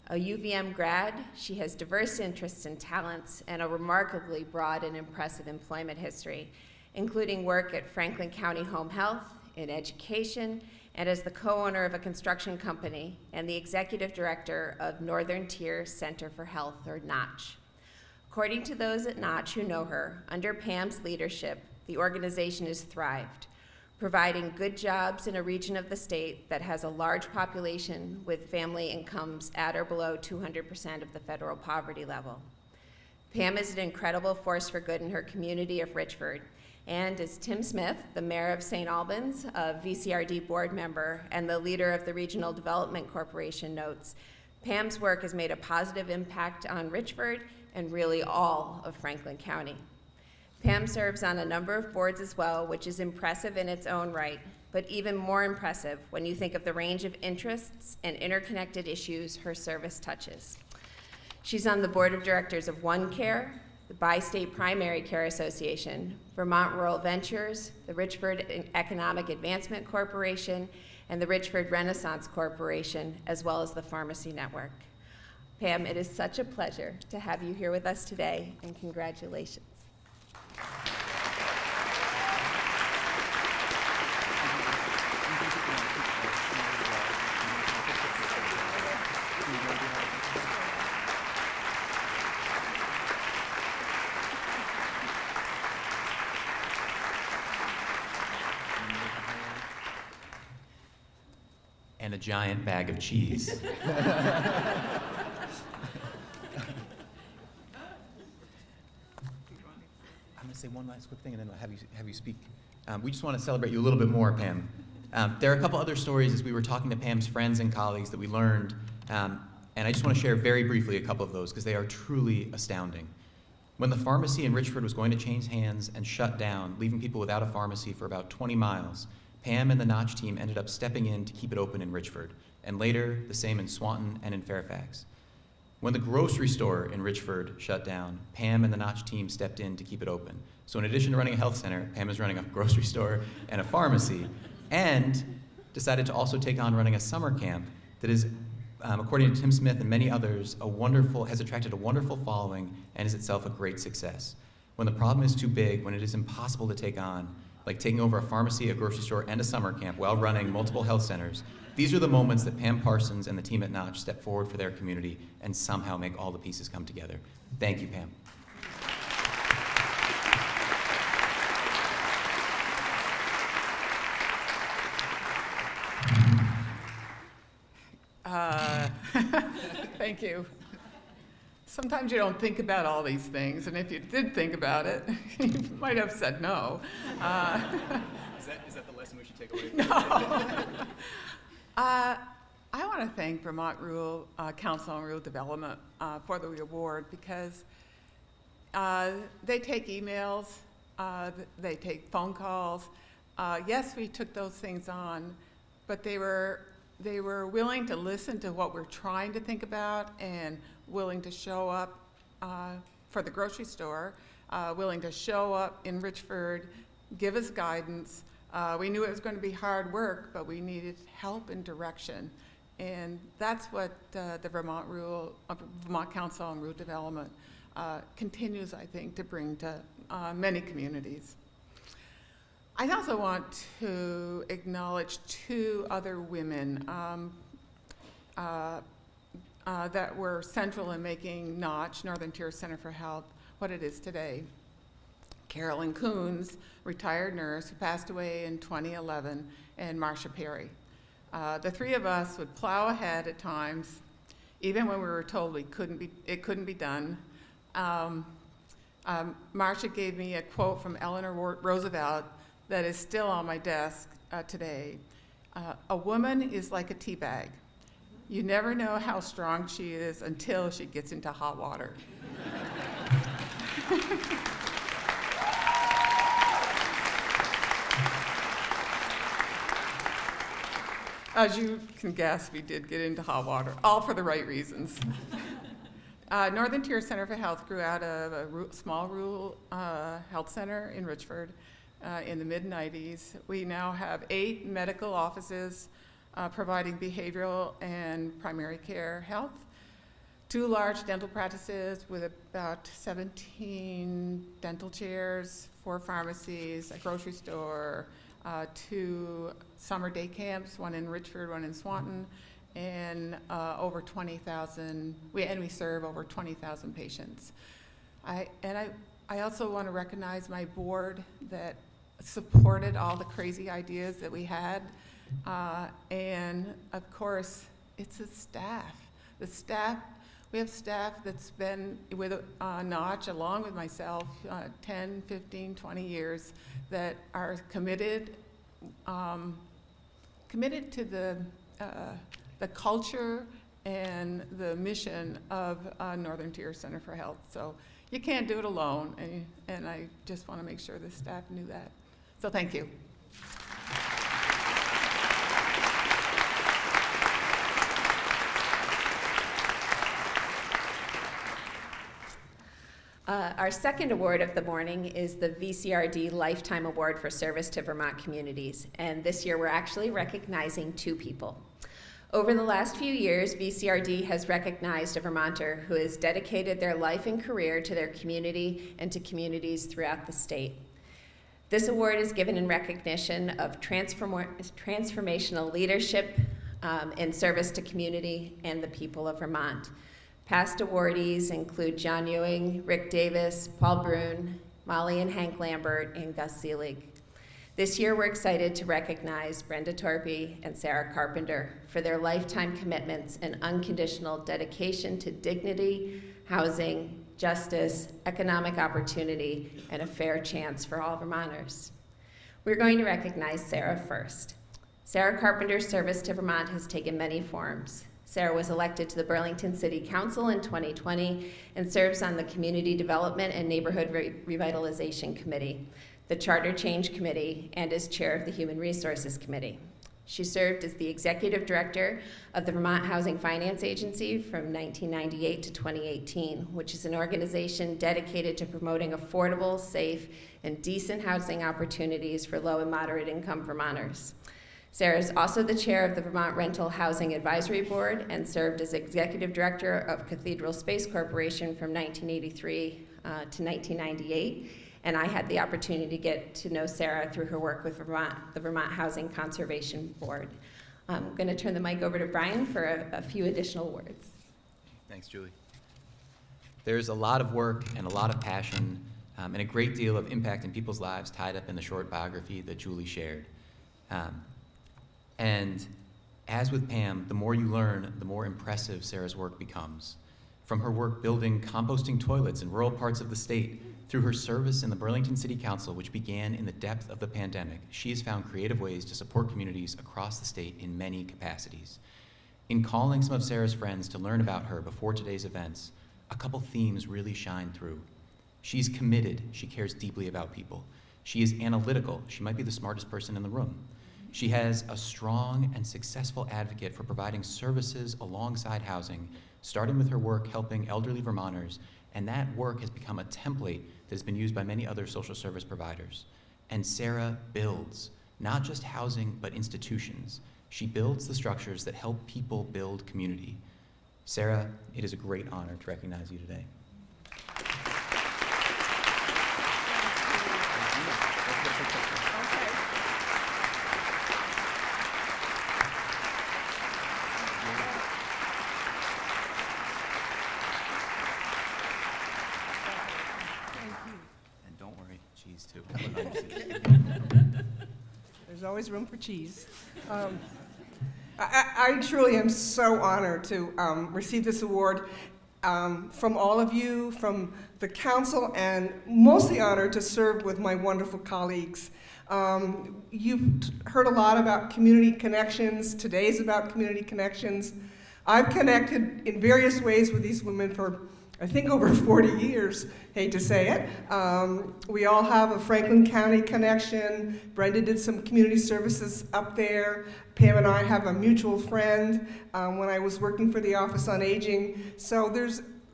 A UVM grad, she has diverse interests and talents and a remarkably broad and impressive employment history, including work at Franklin County Home Health, in education, and as the co-owner of a construction company and the executive director of Northern Tier Center for Health, or NOTCH. According to those at NOTCH who know her, under Pam's leadership, the organization has thrived, providing good jobs in a region of the state that has a large population with family incomes at or below 200% of the federal poverty level. Pam is an incredible force for good in her community of Richford, and as Tim Smith, the mayor of St. Albans, a VCRD board member, and the leader of the Regional Development Corporation notes, Pam's work has made a positive impact on Richford and really all of Franklin County. Pam serves on a number of boards as well, which is impressive in its own right, but even more impressive when you think of the range of interests and interconnected issues her service touches. She's on the board of directors of OneCare, the Bi-State Primary Care Association, Vermont Rural Ventures, the Richford Economic Advancement Corporation, and the Richford Renaissance Corporation, as well as the Pharmacy Network. Pam, it is such a pleasure to have you here with us today, and congratulations. And a giant bag of cheese. I'm going to say one last quick thing and then I'll have you speak. We just want to celebrate you a little bit more, Pam. There are a couple other stories as we were talking to Pam's friends and colleagues that we learned, and I just want to share very briefly a couple of those because they are truly astounding. When the pharmacy in Richford was going to change hands and shut down, leaving people without a pharmacy for about 20 miles, Pam and the Notch team ended up stepping in to keep it open in Richford, and later the same in Swanton and in Fairfax. When the grocery store in Richford shut down, Pam and the Notch team stepped in to keep it open. So in addition to running a health center, Pam is running a grocery store and a pharmacy, and decided to also take on running a summer camp that is, according to Tim Smith and many others, has attracted a wonderful following and is itself a great success. When the problem is too big, when it is impossible to take on, like taking over a pharmacy, a grocery store, and a summer camp while running multiple health centers, these are the moments that Pam Parsons and the team at Notch step forward for their community and somehow make all the pieces come together. Thank you, Pam. Thank you. Sometimes you don't think about all these things, and if you did think about it, you might have said no. Is that the lesson we should take away? No. I want to thank Vermont Rural Council on Rural Development for the award because they take emails, they take phone calls. Yes, we took those things on, but they were willing to listen to what we're trying to think about and willing to show up for the grocery store, willing to show up in Richford, give us guidance. We knew it was going to be hard work, but we needed help and direction. And that's what the Vermont Council on Rural Development continues, I think, to bring to many communities. I also want to acknowledge two other women that were central in making Notch, Northern Tier Center for Health, what it is today. Carolyn Coons, retired nurse who passed away in 2011, and Marcia Perry. The three of us would plow ahead at times, even when we were told it couldn't be done. Marcia gave me a quote from Eleanor Roosevelt that is still on my desk today. A woman is like a tea bag. You never know how strong she is until she gets into hot water. As you can guess, we did get into hot water, all for the right reasons. Northern Tier Center for Health grew out of a small rural health center in Richford in the mid-90s. We now have 8 medical offices providing behavioral and primary care health, 2 large dental practices with about 17 dental chairs, 4 pharmacies, a grocery store, 2 summer day camps, one in Richford, one in Swanton, and over 20,000, we serve over 20,000 patients. I also want to recognize my board that supported all the crazy ideas that we had. And of course, it's the staff. We have staff that's been with Notch, along with myself, 10, 15, 20 years, that are committed to the culture and the mission of Northern Tier Center for Health. So you can't do it alone, and I just want to make sure the staff knew that. So thank you. Our second award of the morning is the Vcrd Lifetime Award for Service to Vermont Communities, and this year we're actually recognizing 2 people. Over the last few years, Vcrd has recognized a Vermonter who has dedicated their life and career to their community and to communities throughout the state. This award is given in recognition of transformational leadership in service to community and the people of Vermont. Past awardees include John Ewing, Rick Davis, Paul Brune, Molly and Hank Lambert, and Gus Seelig. This year, we're excited to recognize Brenda Torpy and Sarah Carpenter for their lifetime commitments and unconditional dedication to dignity, housing, justice, economic opportunity, and a fair chance for all Vermonters. We're going to recognize Sarah first. Sarah Carpenter's service to Vermont has taken many forms. Sarah was elected to the Burlington City Council in 2020 and serves on the Community Development and Neighborhood Revitalization Committee, the Charter Change Committee, and is chair of the Human Resources Committee. She served as the executive director of the Vermont Housing Finance Agency from 1998 to 2018, which is an organization dedicated to promoting affordable, safe, and decent housing opportunities for low and moderate income Vermonters. Sarah is also the chair of the Vermont Rental Housing Advisory Board and served as executive director of Cathedral Space Corporation from 1983 to 1998. And I had the opportunity to get to know Sarah through her work with the Vermont Housing Conservation Board. I'm going to turn the mic over to Brian for a few additional words. Thanks, Julie. There's a lot of work and a lot of passion and a great deal of impact in people's lives tied up in the short biography that Julie shared. And as with Pam, the more you learn, the more impressive Sarah's work becomes. From her work building composting toilets in rural parts of the state, through her service in the Burlington City Council, which began in the depth of the pandemic, she has found creative ways to support communities across the state in many capacities. In calling some of Sarah's friends to learn about her before today's events, a couple themes really shine through. She's committed, she cares deeply about people. She is analytical, she might be the smartest person in the room. She has a strong and successful advocate for providing services alongside housing, starting with her work helping elderly Vermonters, and that work has become a template that has been used by many other social service providers. And Sarah builds, not just housing, but institutions. She builds the structures that help people build community. Sarah, it is a great honor to recognize you today. There's always room for cheese. I truly am so honored to receive this award from all of you, from the council, and mostly honored to serve with my wonderful colleagues. You've heard a lot about community connections. Today's about community connections. I've connected in various ways with these women for, I think, over 40 years, hate to say it. We all have a Franklin County connection. Brenda did some community services up there. Pam and I have a mutual friend when I was working for the Office on Aging. So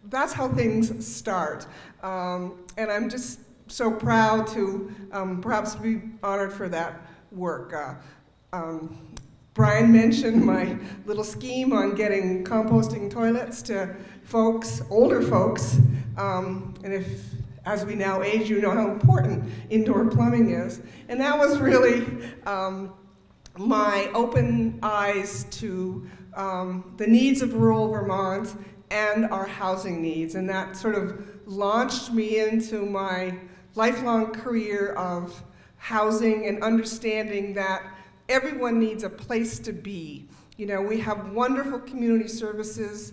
that's how things start. And I'm just so proud to perhaps be honored for that work. Brian mentioned my little scheme on getting composting toilets to folks, older folks, and if, as we now age, you know how important indoor plumbing is. And that was really my open eyes to the needs of rural Vermont and our housing needs. And that sort of launched me into my lifelong career of housing and understanding that everyone needs a place to be. You know, we have wonderful community services.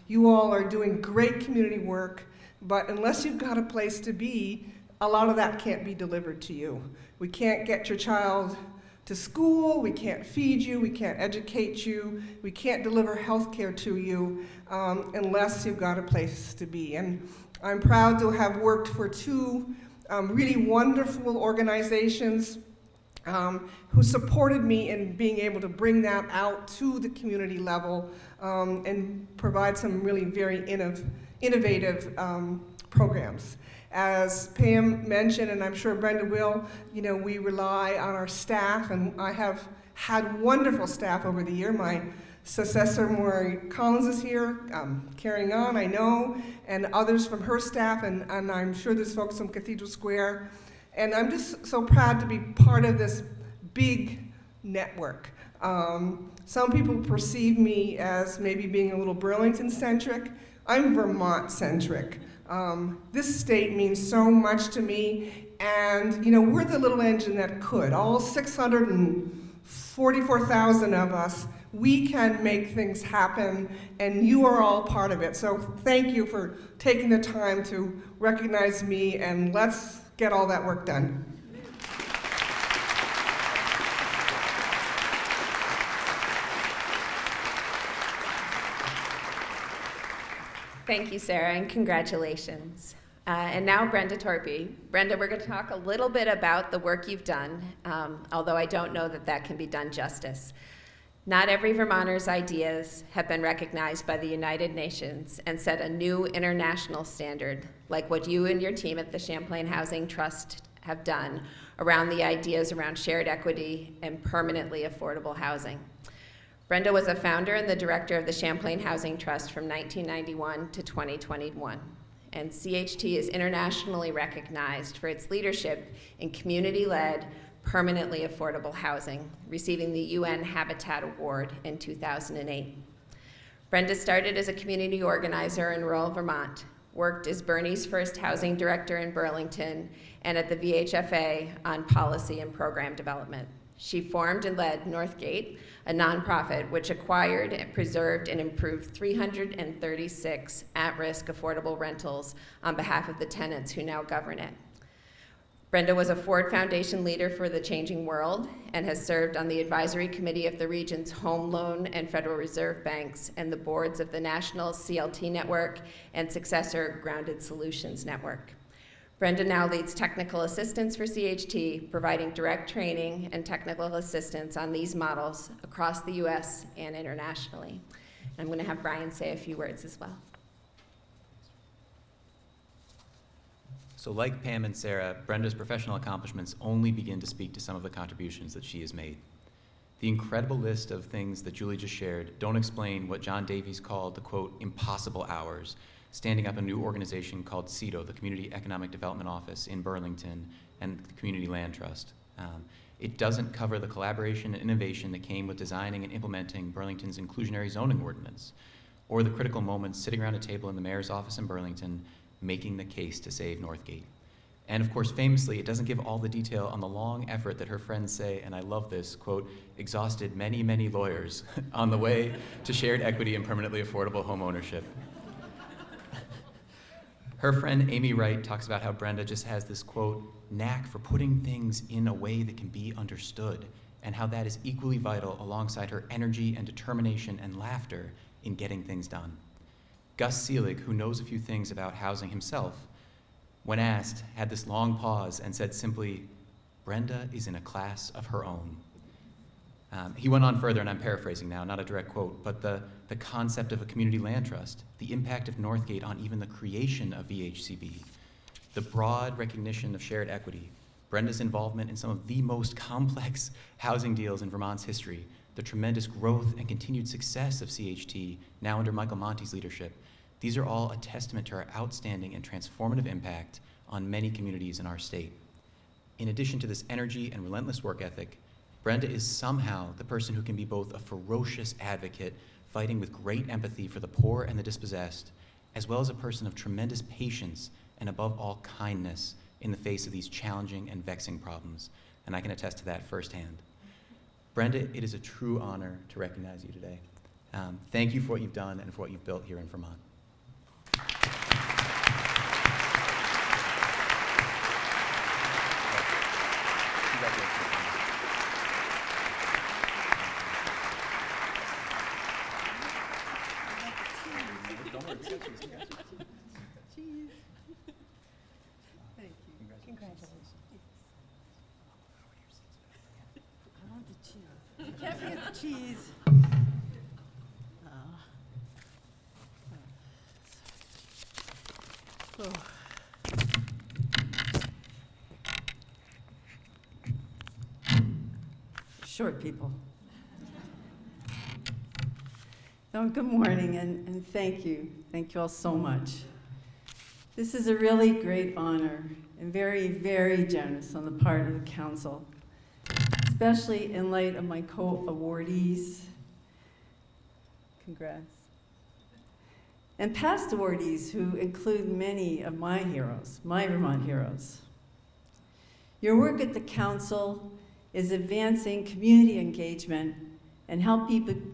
You all are doing great community work, but unless you've got a place to be, a lot of that can't be delivered to you. We can't get your child to school, we can't feed you, we can't educate you, we can't deliver health care to you unless you've got a place to be. And I'm proud to have worked for two really wonderful organizations who supported me in being able to bring that out to the community level and provide some really very innovative programs. As Pam mentioned, and I'm sure Brenda will, we rely on our staff, and I have had wonderful staff over the year. My successor, Maury Collins, is here, carrying on, I know, and others from her staff, and I'm sure there's folks from Cathedral Square. And I'm just so proud to be part of this big network. Some people perceive me as maybe being a little Burlington-centric. I'm Vermont-centric. This state means so much to me, and we're the little engine that could. All 644,000 of us, we can make things happen, and you are all part of it. So thank you for taking the time to recognize me, and let's get all that work done. Thank you, Sarah, and congratulations. And now Brenda Torpy. Brenda, we're going to talk a little bit about the work you've done, although I don't know that can be done justice. Not every Vermonter's ideas have been recognized by the United Nations and set a new international standard, like what you and your team at the Champlain Housing Trust have done around the ideas around shared equity and permanently affordable housing. Brenda was a founder and the director of the Champlain Housing Trust from 1991 to 2021. And CHT is internationally recognized for its leadership in community-led, permanently affordable housing, receiving the UN Habitat Award in 2008. Brenda started as a community organizer in rural Vermont, worked as Bernie's first housing director in Burlington, and at the VHFA on policy and program development. She formed and led Northgate, a nonprofit which acquired, preserved, and improved 336 at-risk affordable rentals on behalf of the tenants who now govern it. Brenda was a Ford Foundation leader for the Changing World and has served on the advisory committee of the region's home loan and Federal Reserve banks and the boards of the National CLT Network and successor Grounded Solutions Network. Brenda now leads technical assistance for CHT, providing direct training and technical assistance on these models across the US and internationally. I'm going to have Brian say a few words as well. So like Pam and Sarah, Brenda's professional accomplishments only begin to speak to some of the contributions that she has made. The incredible list of things that Julie just shared don't explain what John Davies called the, quote, impossible hours, standing up a new organization called CEDO, the Community Economic Development Office in Burlington, and the Community Land Trust. It doesn't cover the collaboration and innovation that came with designing and implementing Burlington's inclusionary zoning ordinance, or the critical moments sitting around a table in the mayor's office in Burlington making the case to save Northgate. And of course, famously, it doesn't give all the detail on the long effort that her friends say, and I love this, quote, exhausted many, many lawyers on the way to shared equity and permanently affordable home ownership. Her friend Amy Wright talks about how Brenda just has this, quote, knack for putting things in a way that can be understood, and how that is equally vital alongside her energy and determination and laughter in getting things done. Gus Seelig, who knows a few things about housing himself, when asked, had this long pause and said simply, Brenda is in a class of her own. He went on further, and I'm paraphrasing now, not a direct quote, but the concept of a community land trust, the impact of Northgate on even the creation of VHCB, the broad recognition of shared equity, Brenda's involvement in some of the most complex housing deals in Vermont's history, the tremendous growth and continued success of CHT, now under Michael Monte's leadership. These are all a testament to her outstanding and transformative impact on many communities in our state. In addition to this energy and relentless work ethic, Brenda is somehow the person who can be both a ferocious advocate, fighting with great empathy for the poor and the dispossessed, as well as a person of tremendous patience and above all kindness in the face of these challenging and vexing problems. And I can attest to that firsthand. Brenda, it is a true honor to recognize you today. Thank you for what you've done and for what you've built here in Vermont. Congratulations. I want the cheese. You can't forget the cheese. Oh. Short people. Oh, good morning, and thank you. Thank you all so much. This is a really great honor and very, very generous on the part of the council, especially in light of my co-awardees. Congrats. And past awardees who include many of my heroes, my Vermont heroes. Your work at the council is advancing community engagement and help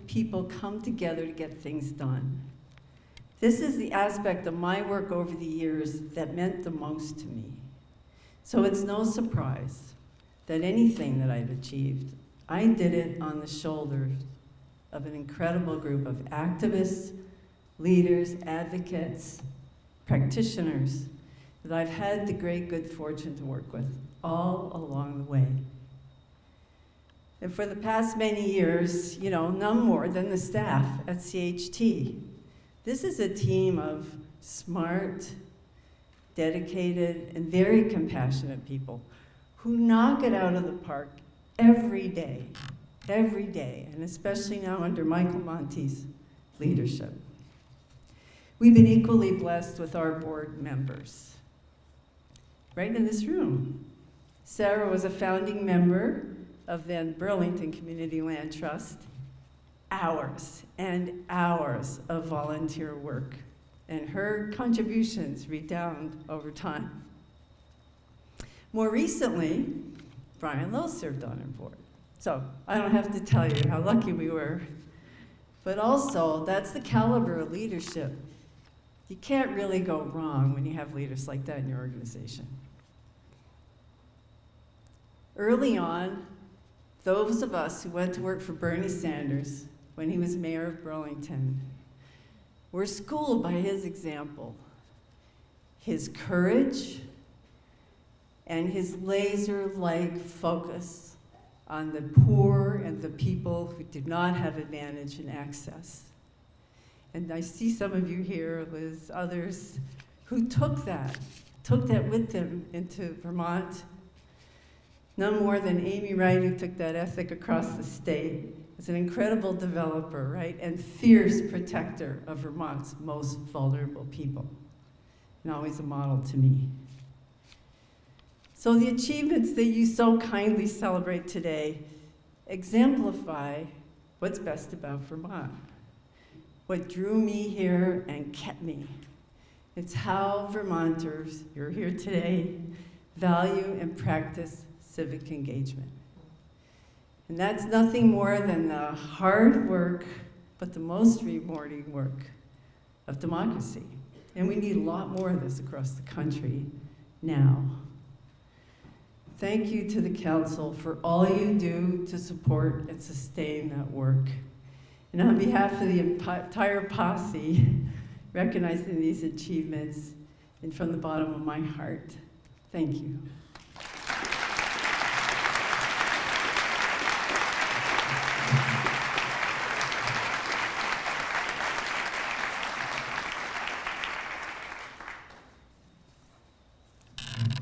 people come together to get things done. This is the aspect of my work over the years that meant the most to me. So it's no surprise that anything that I've achieved, I did it on the shoulders of an incredible group of activists, leaders, advocates, practitioners that I've had the great good fortune to work with all along the way. And for the past many years, none more than the staff at CHT. This is a team of smart, dedicated, and very compassionate people who knock it out of the park every day, and especially now under Michael Monte's leadership. We've been equally blessed with our board members. Right in this room. Sarah was a founding member of then Burlington Community Land Trust. Hours and hours of volunteer work, and her contributions redound over time. More recently, Brian Lowe served on our board. So I don't have to tell you how lucky we were, but also that's the caliber of leadership. You can't really go wrong when you have leaders like that in your organization. Early on, those of us who went to work for Bernie Sanders when he was mayor of Burlington were schooled by his example, his courage, and his laser-like focus on the poor and the people who did not have advantage and access. And I see some of you here, Liz, others, who took that with them into Vermont. None more than Amy Wright, who took that ethic across the state, as an incredible developer, right, and fierce protector of Vermont's most vulnerable people, and always a model to me. So the achievements that you so kindly celebrate today exemplify what's best about Vermont, what drew me here and kept me. It's how Vermonters, you're here today, value and practice civic engagement. And that's nothing more than the hard work, but the most rewarding work of democracy. And we need a lot more of this across the country now. Thank you to the council for all you do to support and sustain that work. And on behalf of the entire posse, recognizing these achievements, and from the bottom of my heart, thank you.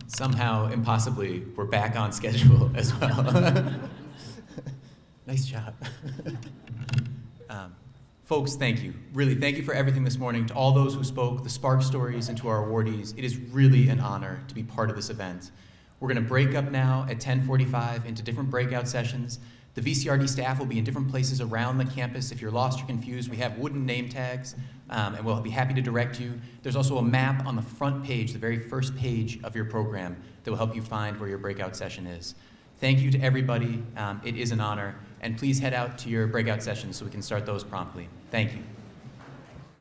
Somehow, impossibly, we're back on schedule as well. Nice job. Folks, thank you. Really, thank you for everything this morning. To all those who spoke, the Spark Stories, and to our awardees, it is really an honor to be part of this event. We're going to break up now at 10:45 into different breakout sessions. The VCRD staff will be in different places around the campus. If you're lost or confused, we have wooden name tags, and we'll be happy to direct you. There's also a map on the front page, the very first page of your program, that will help you find where your breakout session is. Thank you to everybody. It is an honor. And please head out to your breakout sessions so we can start those promptly. Thank you.